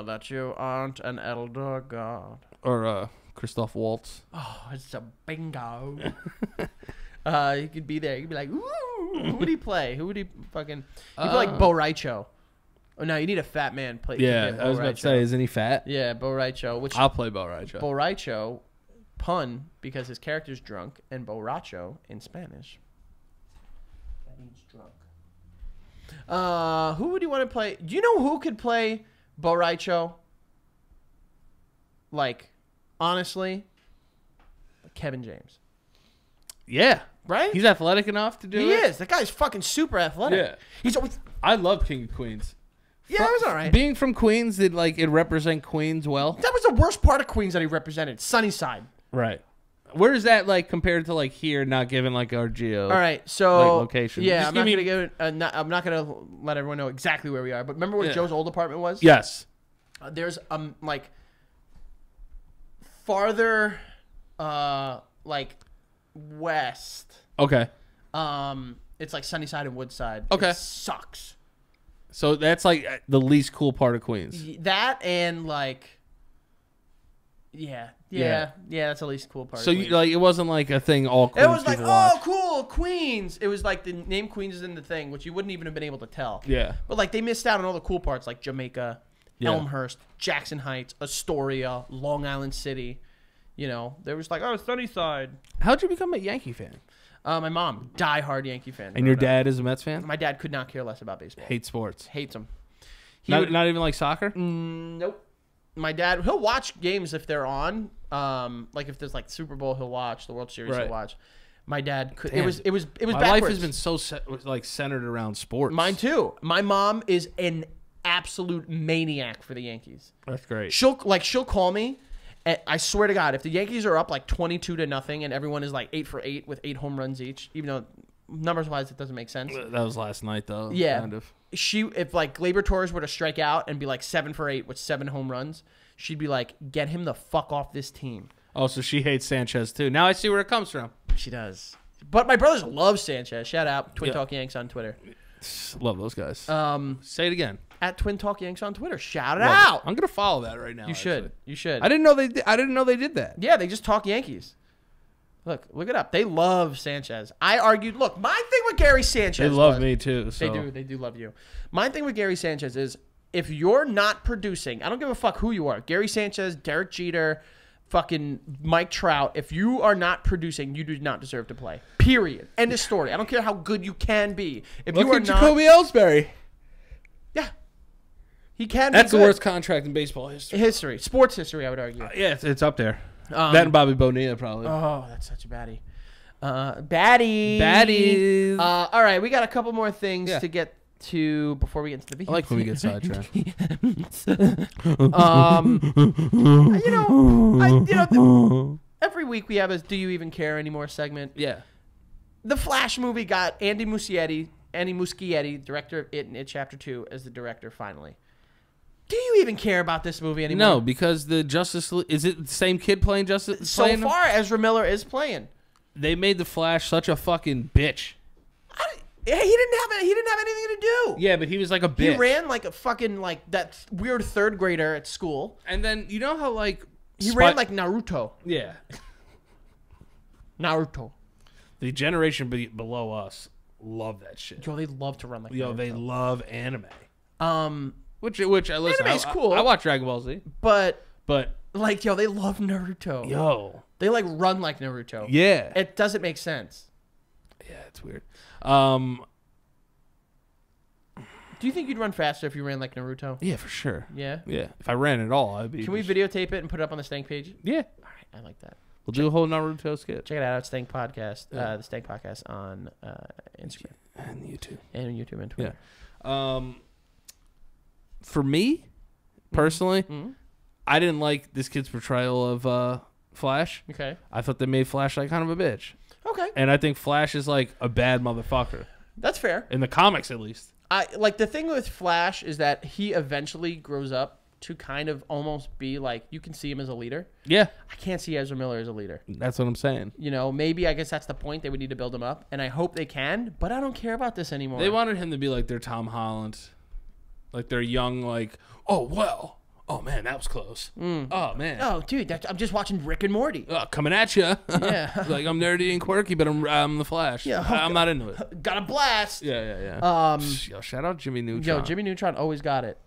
that you aren't an elder god. Or Christoph Waltz. Oh, it's a bingo. He could be there. He'd be like, ooh, who would he play? Who would he fucking? He'd be like Bo Raicho. Oh no, you need a fat man play. Yeah, play I was Bo about to Raicho. say, isn't he fat? Yeah, Bo Raicho. Which I'll play Bo Raicho. Bo Raicho, pun because his character's drunk, and Borracho in Spanish. That means drunk. Who would you want to play? Do you know who could play Bo Raicho? Like, honestly, Kevin James. Yeah, Right? he's athletic enough to do He it. is. That guy's fucking super athletic. Yeah. He's always. I love King of Queens. Yeah, it was all right. Being from Queens, did it represent Queens well? That was the worst part of Queens that he represented. Sunnyside. Right. Where is that compared to here, not given our geo? All right, so location. Yeah, Just I'm give not me- gonna go. I'm not gonna let everyone know exactly where we are. But remember where Yeah. Joe's old apartment was? Yes. There's farther, west. Okay. It's like Sunnyside and Woodside. Okay. It sucks. So that's the least cool part of Queens. That and yeah, that's the least cool part. So of you Queens. it wasn't a thing all Queens It was like, people oh, watch. cool, Queens. It was like the name Queens is in the thing, which you wouldn't even have been able to tell. Yeah. But they missed out on all the cool parts, like Jamaica, Yeah. Elmhurst, Jackson Heights, Astoria, Long Island City. There was Sunnyside. How'd you become a Yankee fan? My mom, diehard Yankee fan. And your growing up. dad is a Mets fan? My dad could not care less about baseball. Hate sports. Hates them. Not even soccer? Nope. My dad, he'll watch games if they're on. If there's Super Bowl, he'll watch. The World Series, Right. he'll watch. My dad could. Damn. It was My backwards. life has been so centered around sports. Mine too. My mom is an absolute maniac for the Yankees. That's great. She'll call me. And I swear to God, if the Yankees are up like 22-0 and everyone is like 8 for 8 with 8 home runs each, even though numbers wise it doesn't make sense. That was last night though. Yeah. Kind of. If like Gleyber Torres were to strike out and be like 7 for 8 with 7 home runs, she'd be like, get him the fuck off this team. Oh, so she hates Sanchez too. Now I see where it comes from. She does. But my brothers love Sanchez. Shout out Twin Yeah. Talk Yanks on Twitter. Love those guys. Say it again. At Twin Talk Yanks on Twitter. Shout it Love out. it. I'm gonna follow that right now. You should. actually. You should. I didn't know they. I didn't know they did that. Yeah, they just talk Yankees. Look it up. They love Sanchez. I argued. Look, my thing with Gary Sanchez. They love was- me too. So. They do. They do love you. My thing with Gary Sanchez is if you're not producing, I don't give a fuck who you are. Gary Sanchez, Derek Jeter, fucking Mike Trout. If you are not producing, you do not deserve to play. Period. End of story. I don't care how good you can be. If Look you are at not, Jacoby Ellsbury. yeah, he can. That's be the good. worst contract in baseball history. History, sports history. I would argue. Yeah, it's up there. That and Bobby Bonilla probably. Oh, that's such a baddie. Baddie. Baddies. All right, we got a couple more things Yeah. to get to before we get into the video. I like when we get sidetracked. Every week we have a "Do You Even Care Anymore" segment. Yeah. The Flash movie got Andy Muschietti, director of It and It Chapter 2, as the director finally. Do you even care about this movie anymore? No, because the Justice League, is it the same kid playing Justice? So playing far, Ezra Miller is playing. they made the Flash such a fucking bitch. He didn't have anything to do. Yeah, but he was like a bitch. He ran like a fucking like that weird third grader at school. And then you know how like He ran like Naruto. yeah, Naruto. the generation below us love that shit. Yo, they love to run like Yo, Naruto. they love anime. Which Which I listen. Anime's cool. I watch Dragon Ball Z, but but like yo, they love Naruto. yo, They like run like Naruto. yeah, It doesn't make sense. yeah, it's weird. Do you think you'd run faster if you ran like Naruto? Yeah, for sure. Yeah. Yeah, if I ran at all, I'd be. Can we videotape it and put it up on the Stank page? Yeah, All right, I like that. we'll do a whole Naruto skit Check it out. It's Stank Podcast. Yeah. The Stank Podcast on Instagram and YouTube. and YouTube and Twitter. For me, personally, Mhm. I didn't like this kid's portrayal of Flash. Okay. I thought they made Flash like kind of a bitch, Okay. and I think Flash is like a bad motherfucker That's fair. in the comics, at least. I like the thing with Flash is that he eventually grows up to kind of almost be like you can see him as a leader. Yeah, I can't see Ezra Miller as a leader. that's what I'm saying. You know, maybe I guess that's the point. They would need to build him up, and I hope they can. But I don't care about this anymore. They wanted him to be like their Tom Holland, like their young, like, oh well, oh man, that was close. Oh man, Oh, dude, I'm just watching Rick and Morty. coming at you. Yeah. Like I'm nerdy and quirky, but I'm the Flash. Yeah. I'm not into it. Got a blast. Yeah. Yo, shout out Jimmy Neutron. Yo, Jimmy Neutron always got it.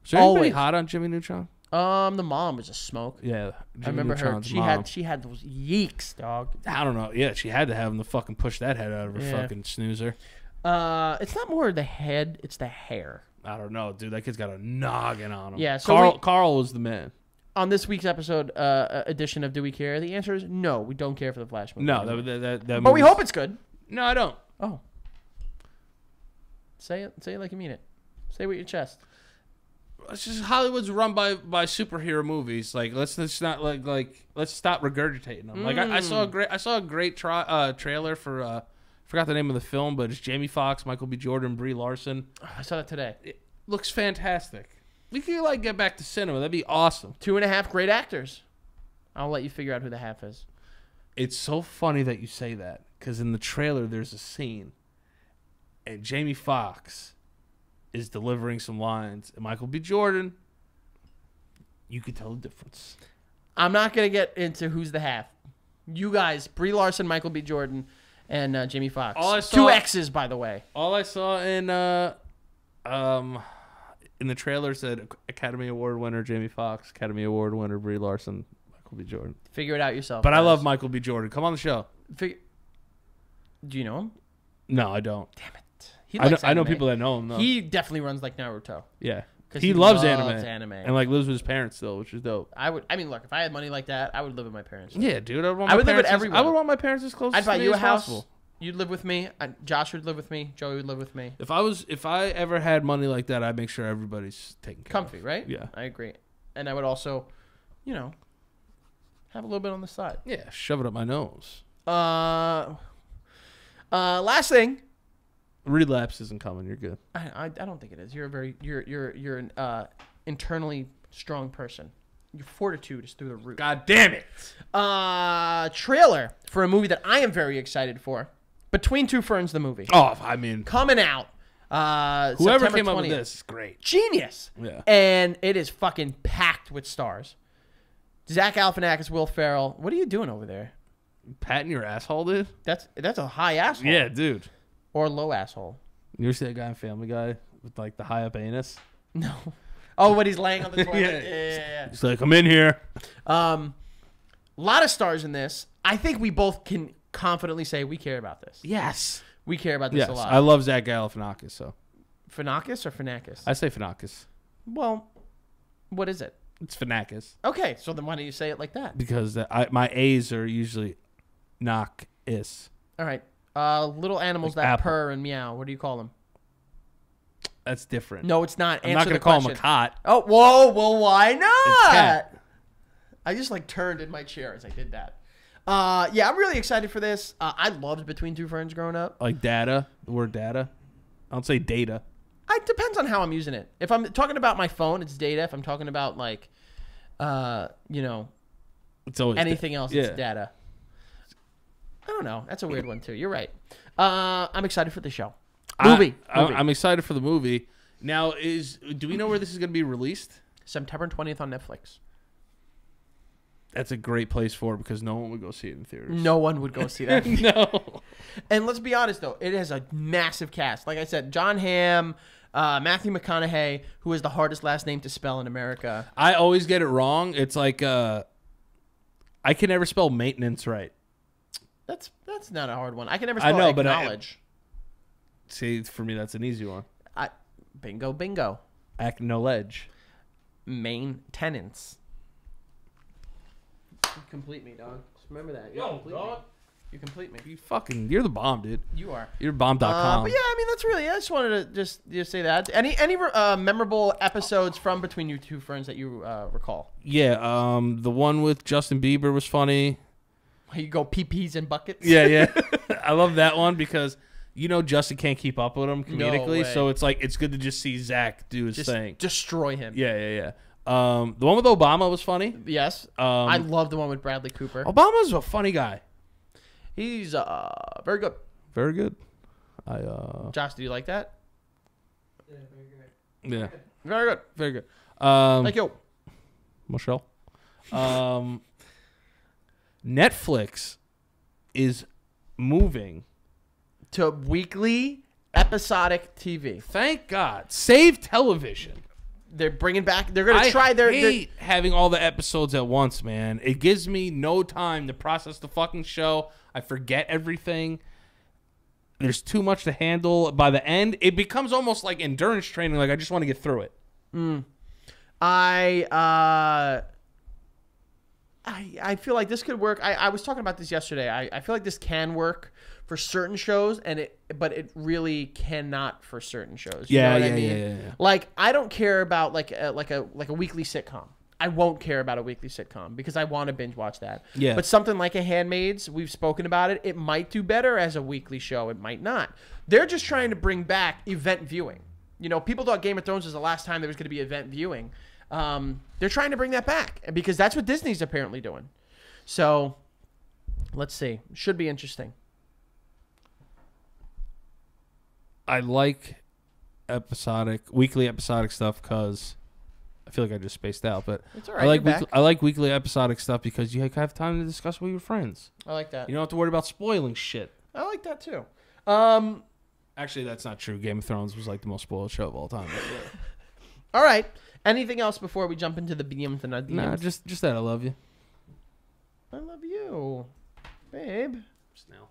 Is there anybody always. hot on Jimmy Neutron? The mom was a smoke. Yeah, I remember her. Neutron's She mom. had those yeeks, dog. I don't know. Yeah, she had to have him to fucking push that head out of her Yeah. fucking snoozer. It's not more the head; it's the hair. I don't know, dude. That kid's got a noggin on him. Yeah, so Carl was the man. On this week's episode edition of Do We Care? The answer is no. We don't care for the Flash movie. No, anymore. that but we movie's- hope it's good. No, I don't. Oh, say it like you mean it. Say it with your chest. It's just Hollywood's run by superhero movies. Like let's not like let's stop regurgitating them. Like I saw a great trailer for forgot the name of the film, but it's Jamie Foxx, Michael B. Jordan, Brie Larson. Oh, I saw that today. It looks fantastic. We could like get back to cinema. That'd be awesome. 2.5 great actors. I'll let you figure out who the half is. It's so funny that you say that because in the trailer there's a scene, and Jamie Foxx is delivering some lines, and Michael B. Jordan, you could tell the difference. I'm not gonna get into who's the half. You guys, Brie Larson, Michael B. Jordan, and Jamie Foxx. All I saw- 2 X's, by the way. All I saw in the trailer said Academy Award winner Jamie Foxx, Academy Award winner Brie Larson, Michael B. Jordan. Figure it out yourself. But I guys. love Michael B. Jordan. Come on the show. Do you know him? No, I don't. Damn it. He I know, likes I know anime. people that know him though. He definitely runs like Naruto. Yeah. 'Cause He loves anime. and like lives with his parents still, which is dope. I mean, look, if I had money like that, I would live with my parents. Yeah, dude. I would live with everyone. I would want my parents as close I'd as buy to me you a as house. possible. You'd live with me. Josh would live with me. Joey would live with me. If I ever had money like that, I'd make sure everybody's taken care Comfy, of. right? Yeah. I agree. And I would also, you know, have a little bit on the side. Yeah, shove it up my nose. Last thing. Relapse isn't coming. You're good. I don't think it is. You're an internally strong person. Your fortitude is through the roof. God damn it. Trailer for a movie that I am very excited for. Between Two Ferns, the movie. Oh, I mean, Coming out. whoever September came up 20th. with this is great. Genius. Yeah. And it is fucking packed with stars. Zach Galifianakis, Will Ferrell. What are you doing over there? Patting your asshole, dude? That's a high asshole. Yeah, dude. Or low asshole. You ever see that guy in Family Guy with like the high up anus? No. Oh, when he's laying on the toilet. Yeah. Yeah. He's like, I'm in here. A lot of stars in this. I think we both can confidently say we care about this. Yes. We care about this Yes. a lot. I love Zach Galifianakis, so Fanakis or Fanakis? I say Fanakis. Well, what is it? It's Fanakis Okay, so then why don't you say it like that? because my A's are usually knock is. All right. Little animals Like that apple. purr and meow. What do you call them? That's different. No, it's not. I'm Answer not going the to call him a question. cot. Oh, whoa, well, why not? cat. I just like turned in my chair as I did that. Yeah, I'm really excited for this. I loved Between Two Ferns growing up. Like data, the word data. I don't say data. It depends on how I'm using it. If I'm talking about my phone, it's data. If I'm talking about like, It's always anything else, Yeah. it's data. I don't know. That's a weird one too. You're right. I'm excited for the show. Movie. I'm excited for the movie. Now, do we know where this is going to be released? September 20th on Netflix. That's a great place for it because no one would go see it in theaters. No one would go see that. No. And let's be honest, though. It has a massive cast. Like I said, John Hamm, Matthew McConaughey, who is the hardest last name to spell in America. I always get it wrong. It's like I can never spell maintenance right. That's not a hard one. I can never spell I know, but acknowledge. See, for me, that's an easy one. Bingo. Acknowledge. Maintenance. You complete me, dog. Just remember that. You complete me. You're the bomb, dude. You are. You're bomb.com. But yeah, I mean, that's really. I just wanted to just say that. Any memorable episodes from Between You Two Ferns that you recall? Yeah, the one with Justin Bieber was funny. You go pee-pees in buckets. Yeah. I love that one because Justin can't keep up with him comedically, way. so it's good to just see Zach do his Just thing. destroy him. Yeah. The one with Obama was funny. Yes. I love the one with Bradley Cooper. Obama's a funny guy. He's very good. Very good. Josh, do you like that? Yeah, very good. Yeah. Very good. Very good. Thank you. Michelle. Netflix is moving. To weekly episodic TV. Thank God. Save television. They're bringing back. They're gonna try their. I hate having all the episodes at once, man. It gives me no time to process the fucking show. I forget everything. There's too much to handle. By the end, it becomes almost like endurance training. Like I just want to get through it. I feel like this could work. I was talking about this yesterday. I feel like this can work for certain shows, but it really cannot for certain shows. You know what I mean? Yeah. Like I don't care about like a weekly sitcom. I won't care about a weekly sitcom because I want to binge watch that. Yeah. But something like a Handmaid's, we've spoken about it. It might do better as a weekly show. It might not. They're just trying to bring back event viewing. People thought Game of Thrones was the last time there was going to be event viewing. They're trying to bring that back because that's what Disney's apparently doing. So let's see. Should be interesting. I like weekly episodic stuff because I feel like I just spaced out. But It's all right. I like weekly episodic stuff because you have time to discuss with your friends. I like that. You don't have to worry about spoiling shit. I like that too. Actually, that's not true. Game of Thrones was like the most spoiled show of all time. All right. Anything else before we jump into the BMs and DMs? Nah, just that. I love you. I love you, babe. Just now.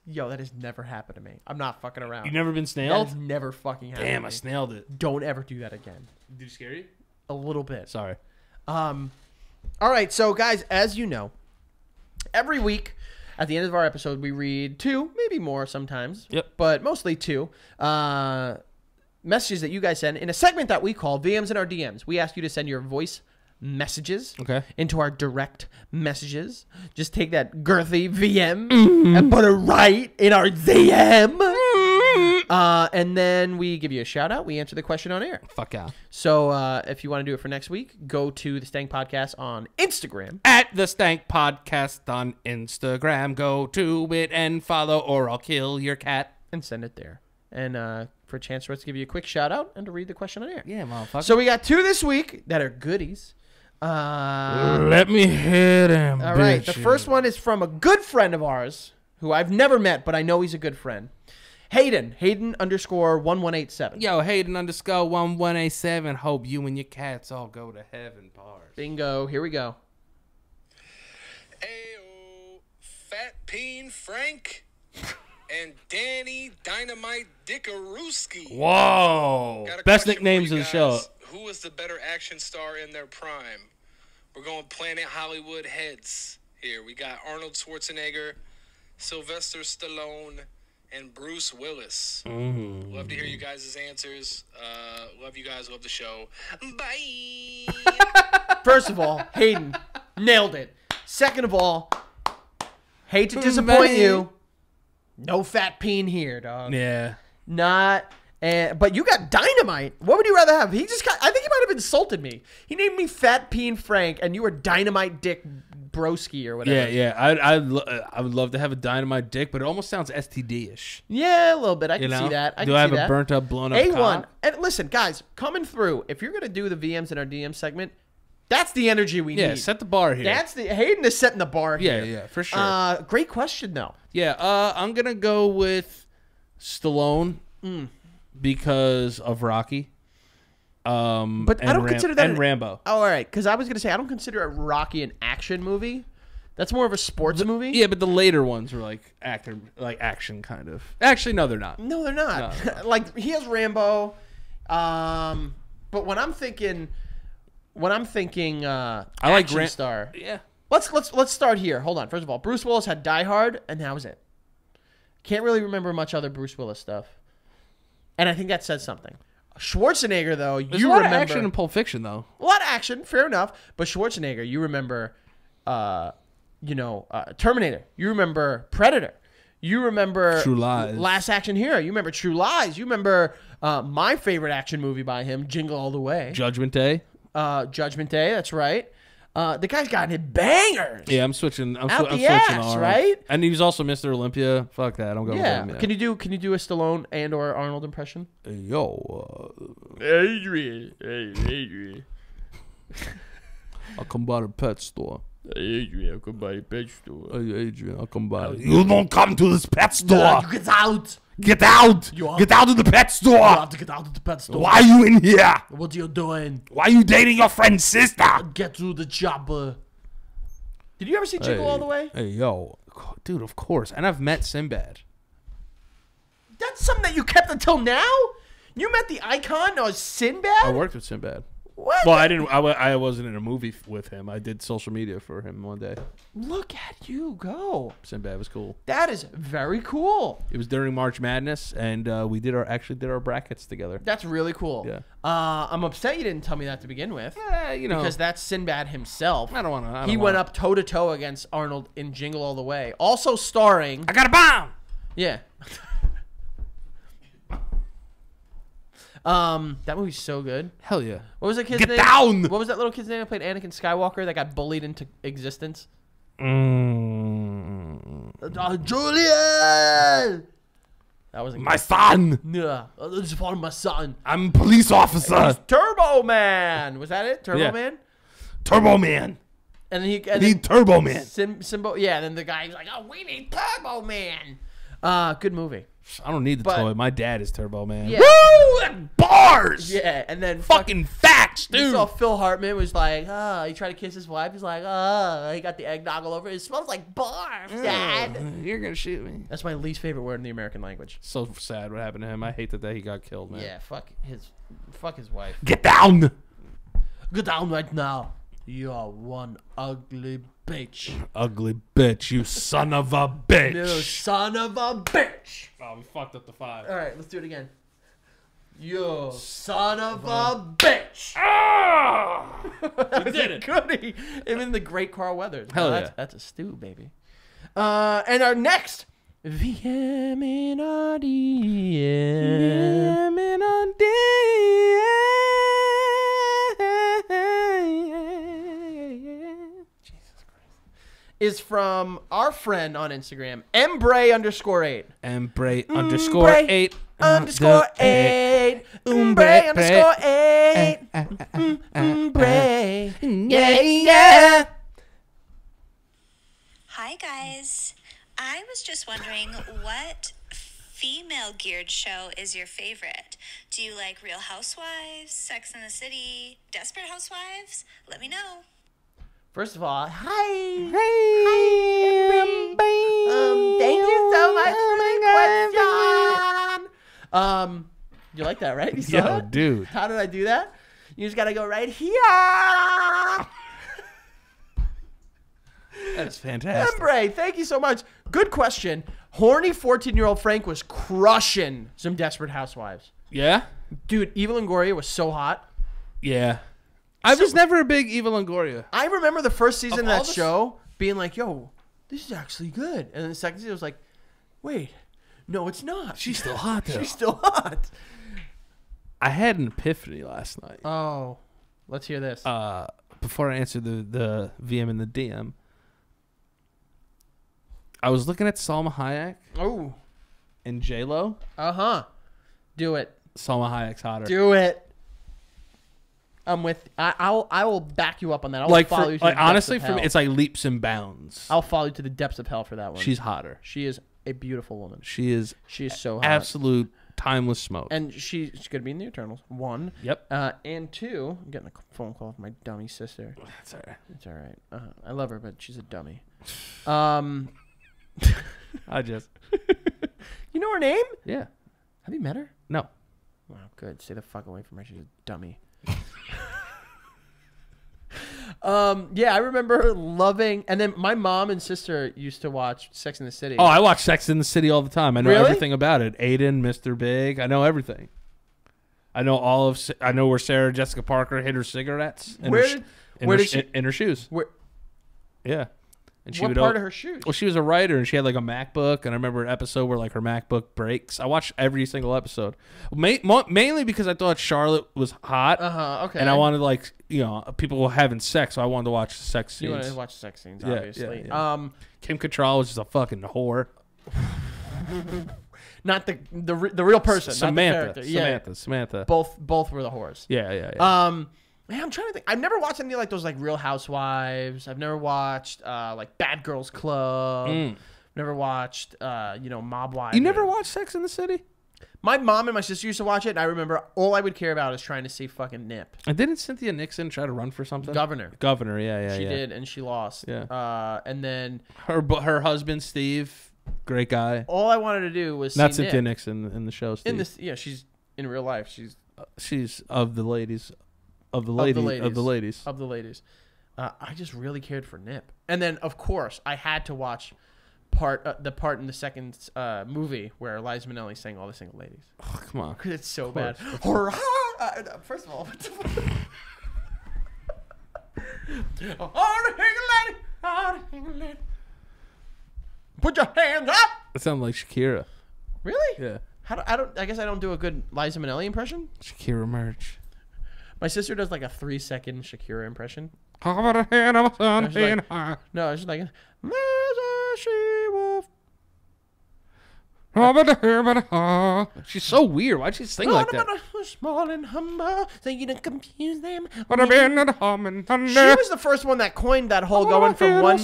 Yo, that has never happened to me. I'm not fucking around. You've never been That snailed? has never fucking happened. Damn, to I me. snailed it. Don't ever do that again. Did it scare you? A little bit. Sorry. All right, so guys, as you know, every week at the end of our episode, we read 2, maybe more sometimes. Yep. But mostly 2 messages that you guys send in a segment that we call VMs in our DMs. We ask you to send your voice messages Okay. into our direct messages. Just take that girthy VM and put it right in our DM. And then we give you a shout out. We answer the question on air. Fuck yeah. So if you want to do it for next week, go to the Stank Podcast on Instagram. At the Stank Podcast on Instagram. Go to it and follow, or I'll kill your cat. And send it there. And for a chance for us to give you a quick shout out and to read the question on air. Yeah, motherfucker. So we got 2 this week that are goodies. Let me hit him. All right. The first one is from a good friend of ours who I've never met, but I know he's a good friend. Hayden _1187. Yo, Hayden _1187. Hope you and your cats all go to heaven, bars. Bingo. Here we go. Ayo, Fat Peen Frank and Danny Dynamite Dickarooski. Whoa. Got a Best question for nicknames you of the show. guys. Who is the better action star in their prime? We're going Planet Hollywood heads here. We got Arnold Schwarzenegger, Sylvester Stallone, and Bruce Willis. Love to hear you guys' answers. Love you guys. Love the show. Bye. First of all, Hayden nailed it. Second of all, hate to disappoint you. No Fat Peen here, dog. Yeah. Not. But you got Dynamite. What would you rather have? I think he might have insulted me. He named me Fat Peen Frank, and you were Dynamite Dick Broski or whatever. Yeah. I would love to have a dynamite dick, but it almost sounds STD-ish. Yeah, a little bit. I can You know? see that. I Do can I have see a that. burnt up, blown up A1. cock? And listen, guys, coming through, if you're going to do the VMs in our DM segment, that's the energy we Yeah, need. set the bar here. Hayden is setting the bar here. Yeah, for sure. Great question, though. Yeah, I'm going to go with Stallone because of Rocky. But I and don't consider that and Rambo. Oh, all right, because I was going to say, I don't consider a Rocky an action movie. That's more of a sports movie. Yeah, but the later ones were like action kind of. Actually, no, they're not. No, they're not. No. Like, he has Rambo. But when I'm thinking I like action star. Yeah. Let's start here. Hold on. First of all, Bruce Willis had Die Hard, and that was it. Can't really remember much other Bruce Willis stuff. And I think that says something. Schwarzenegger, though, There's you a lot remember of action in Pulp Fiction, though. a lot of action, fair enough. But Schwarzenegger, you remember, Terminator. You remember Predator. You remember True Lies. Last Action Hero. You remember True Lies. You remember my favorite action movie by him, Jingle All the Way. Judgment Day. Judgment Day. That's right. The guy's got bangers. Yeah, I'm switching. I'm Out the switching ass, Arnold. right? And he was also Mr. Olympia. Fuck that. I'm going Yeah. with him. Can you do a Stallone and or Arnold impression? Yo, Adrian. I'll come by the pet store. Adrian, come by the pet store. Hey, Adrian, I'll come by. You don't come to this pet store. Get out. Get out. You are- Get out of the pet store. You have to get out of the pet store. Why are you in here? What are you doing? Why are you dating your friend's sister? Get to the chopper. Did you ever see Jingle All the Way? Hey, yo. Dude, of course. And I've met Sinbad. That's something that you kept until now? You met the icon of Sinbad? I worked with Sinbad. What? Well, I didn't. I wasn't in a movie with him. I did social media for him one day. Look at you go. Sinbad was cool. That is very cool. It was during March Madness, and we did our brackets together. That's really cool. Yeah. I'm upset you didn't tell me that to begin with. You know, Because that's Sinbad himself. I don't want to. He went up toe to toe against Arnold in Jingle All the Way. Also starring. I got a bomb. Yeah. That movie's so good. Hell yeah. What was that kid's Get name? down! What was that little kid's name that played Anakin Skywalker that got bullied into existence? Mm. Julian! That wasn't My son. Yeah. This is part of my son. I'm a police officer. Turbo Man! Was that it? Turbo Yeah. Man? Turbo Man. And then he... I need Turbo Man. Simbo, yeah, and then the guy's like, oh, we need Turbo Man! Good movie. I don't need the But- toy. My dad is Turbo Man. Yeah. Woo! Bars. Yeah, and then Fucking facts. fat You stew. saw Phil Hartman was like, he tried to kiss his wife. He's like, he got the eggnog all over. It smells like barf, Dad. You're gonna shoot me. That's my least favorite word in the American language. So sad what happened to him. I hate that he got killed, man. Yeah, fuck his wife. Get down. Get down right now. You are one ugly bitch. Ugly bitch, you son of a bitch. You son of a bitch. Oh, we fucked up the 5. All right, let's do it again. You son of a bitch. Ah! You did it. Goody. Even the great Carl Weathers. Hell No, yeah. That's a stew, baby. And our next VM in our DM. Is from our friend on Instagram, Embray_8. Embray _8. _8. _8. Embray. Yeah. Hi guys. I was just wondering what female geared show is your favorite? Do you like Real Housewives, Sex and the City, Desperate Housewives? Let me know. First of all, hi. Thank you so much for the question. You like that, right? You saw Yo, that? dude. How did I do that? You just gotta go right here. That's fantastic. Embray, thank you so much. Good question. Horny 14-year-old Frank was crushing some Desperate Housewives. Yeah? Dude, Eva Longoria was so hot. Yeah. I was never a big Eva Longoria. I remember the first season of all that the- show being like, yo, this is actually good. And then the second season was like, wait, no, it's not. She's still hot, though. She's still hot. I had an epiphany last night. Oh, let's hear this. Before I answered the VM in the DM, I was looking at Salma Hayek Oh, and J-Lo. uh-huh. Do it. Salma Hayek's hotter. Do it. I'm with. I will back you up on that. I'll like, follow for, you to the like depths honestly, of for me, hell. it's like leaps and bounds. I'll follow you to the depths of hell for that one. She's hotter. She is a beautiful woman. She is She is so hot. absolute timeless smoke. And she's going to be in the Eternals. 1. Yep. And 2, I'm getting a phone call from my dummy sister. That's all right. It's all right. I love her, but she's a dummy. I just. You know her name? Yeah. Have you met her? No. Wow, good. Stay the fuck away from her. She's a dummy. Yeah, I remember loving, and then my mom and sister used to watch Sex and the City. Oh, I watch Sex in the City all the time. I know Really? everything about it. Aiden, Mr. Big. I know everything. I know all of. I know where Sarah Jessica Parker hid her cigarettes. In Where her, did- in where her, did she- in her shoes? Where, Yeah. And what part of her shoes? Well, she was a writer, and she had like a MacBook. And I remember an episode where like her MacBook breaks. I watched every single episode, mainly because I thought Charlotte was hot. Okay. And I wanted like people were having sex, so I wanted to watch sex scenes. You wanted to watch sex scenes, Yeah, obviously. yeah. Kim Cattrall was just a fucking whore. Not the real person, not the character. Samantha. Both were the whores. Yeah. Man, I'm trying to think. I've never watched any like those like Real Housewives. I've never watched like Bad Girls Club. Never watched Mob Wives. You never watched Sex in the City? My mom and my sister used to watch it, and I remember all I would care about is trying to see fucking Nip. And didn't Cynthia Nixon try to run for something? Governor. Yeah. She did, and she lost. Yeah. And then Her husband Steve, great guy. all I wanted to do was Not see Cynthia Nip. Nixon in the show. Steve. In this, yeah, she's in real life. She's of the ladies. Of the ladies. I just really cared for Nip, and then of course I had to watch the part in the second movie where Liza Minnelli sang All the Single Ladies. Oh, come on. It's so bad. First of all, what the fuck? Put your hands up. It sounded like Shakira. Really? Yeah. I guess I don't do a good Liza Minnelli impression. Shakira merch. My sister does like a 3-second Shakira impression. How about a hand of a sun She's like- being high? No, it's just like, there's a she-wolf. How about a hair, but a ha? She's so weird. Why'd she sing like that? Small and humble, so you don't confuse them. But I've been at home and thunder. She was the first one that coined that whole going from one.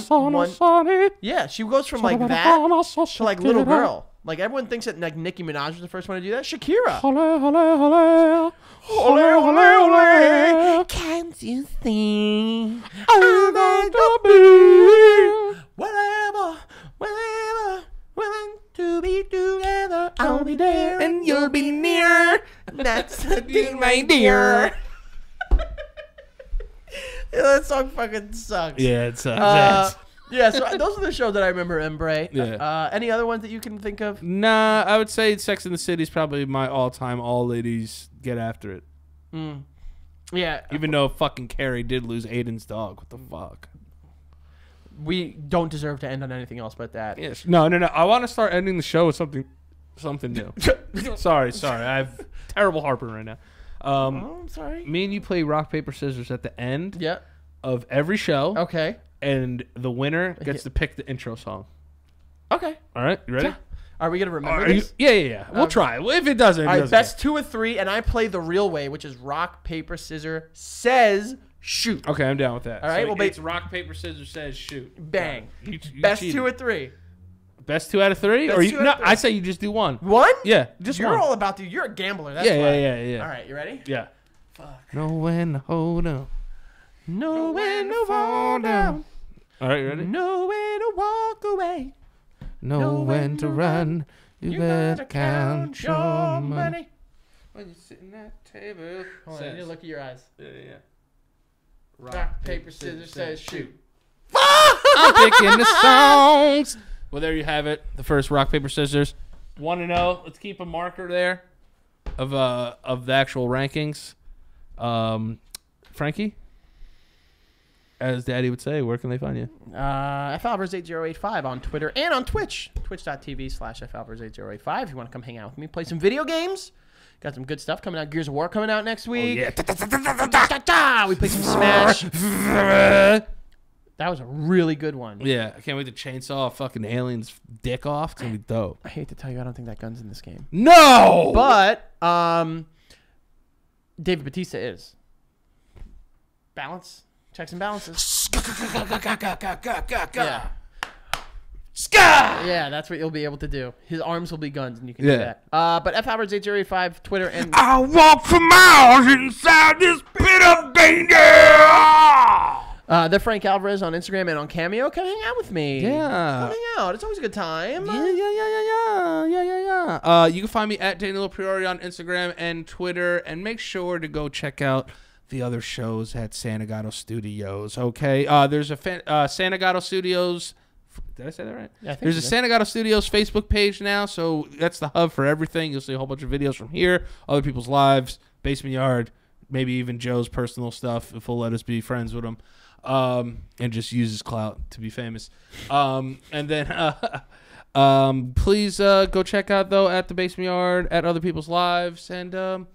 Yeah, she goes from like that to like little girl. Like everyone thinks that like Nicki Minaj was the first one to do that. Shakira. Ole, ole, ole. Ole, ole, ole. Can't you see? I'm going to be. Whatever, whenever we're meant to be together, I'll be there and you'll be near. That's the thing, my dear. Yeah, that song fucking sucks. Yeah, it sucks. Yeah, so those are the shows that I remember, Embray. Yeah. Any other ones that you can think of? Nah, I would say Sex and the City is probably my all-time all ladies get after it. Yeah. Even though fucking Carrie did lose Aiden's dog. What the fuck? We don't deserve to end on anything else but that. Yes. No. I want to start ending the show with something new. sorry. I have terrible heartburn right now. Oh, I'm sorry. Me and you play rock, paper, scissors at the end Yeah. of every show. Okay. And the winner gets to pick the intro song. Okay. All right, you ready? Yeah. Are we going to remember Are you, this? yeah. We'll try. Well, if it doesn't, All right, best 2 or 3, and I play the real way, which is rock, paper, scissors, says shoot. Okay, I'm down with that. All right, so well, it's rock, paper, scissors says shoot. Bang. You Best cheated. 2 or 3. Best 2 out of 3? Best Or 2 you, out no, of 3. I say you just do one. One? Yeah, just You're one. all about to. You're a gambler. That's why. Yeah. All right, you ready? Yeah. Fuck. Know when to hold on. Know when to fall down. All right, you ready? Know when to walk away. Know when to run. You better count your money. When you're sitting at the table. Hold on, you need to look at your eyes. Yeah. Rock, paper, scissors, says shoot. I'm picking the songs. Well, there you have it. The first rock, paper, scissors. 1-0. Let's keep a marker there of the actual rankings. Frankie, as Daddy would say, where can they find you? FAlvarez8085 on Twitter and on Twitch. Twitch.tv/FAlvarez8085. If you want to come hang out with me, play some video games. Got some good stuff coming out. Gears of War coming out next week. Yeah. We play some Smash. That was a really good one. Yeah, I can't wait to chainsaw a fucking alien's dick off. It's gonna be dope. I hate to tell you, I don't think that gun's in this game. No, But David Batista is. Balance. Checks and balances. Yeah. Yeah, that's what you'll be able to do. His arms will be guns, and you can do that. But FAlvarez8085, Twitter, and... I walk for miles inside this pit of danger. The Frank Alvarez on Instagram and on Cameo. Come hang out with me. Yeah. Come hang out. It's always a good time. Yeah. You can find me at Daniel Priori on Instagram and Twitter, and make sure to go check out the other shows at Santagato Studios. Okay. There's a Santagato Studios. Did I say that right? Yeah, I think There's you a did. Santagato Studios Facebook page now, so that's the hub for everything. You'll see a whole bunch of videos from here, other people's lives, Basement Yard, maybe even Joe's personal stuff if he'll let us be friends with him, and just use his clout to be famous. And then please go check out though at the Basement Yard, at other people's lives, and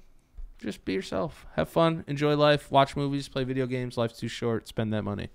just be yourself, have fun, enjoy life, watch movies, play video games. Life's too short. Spend that money.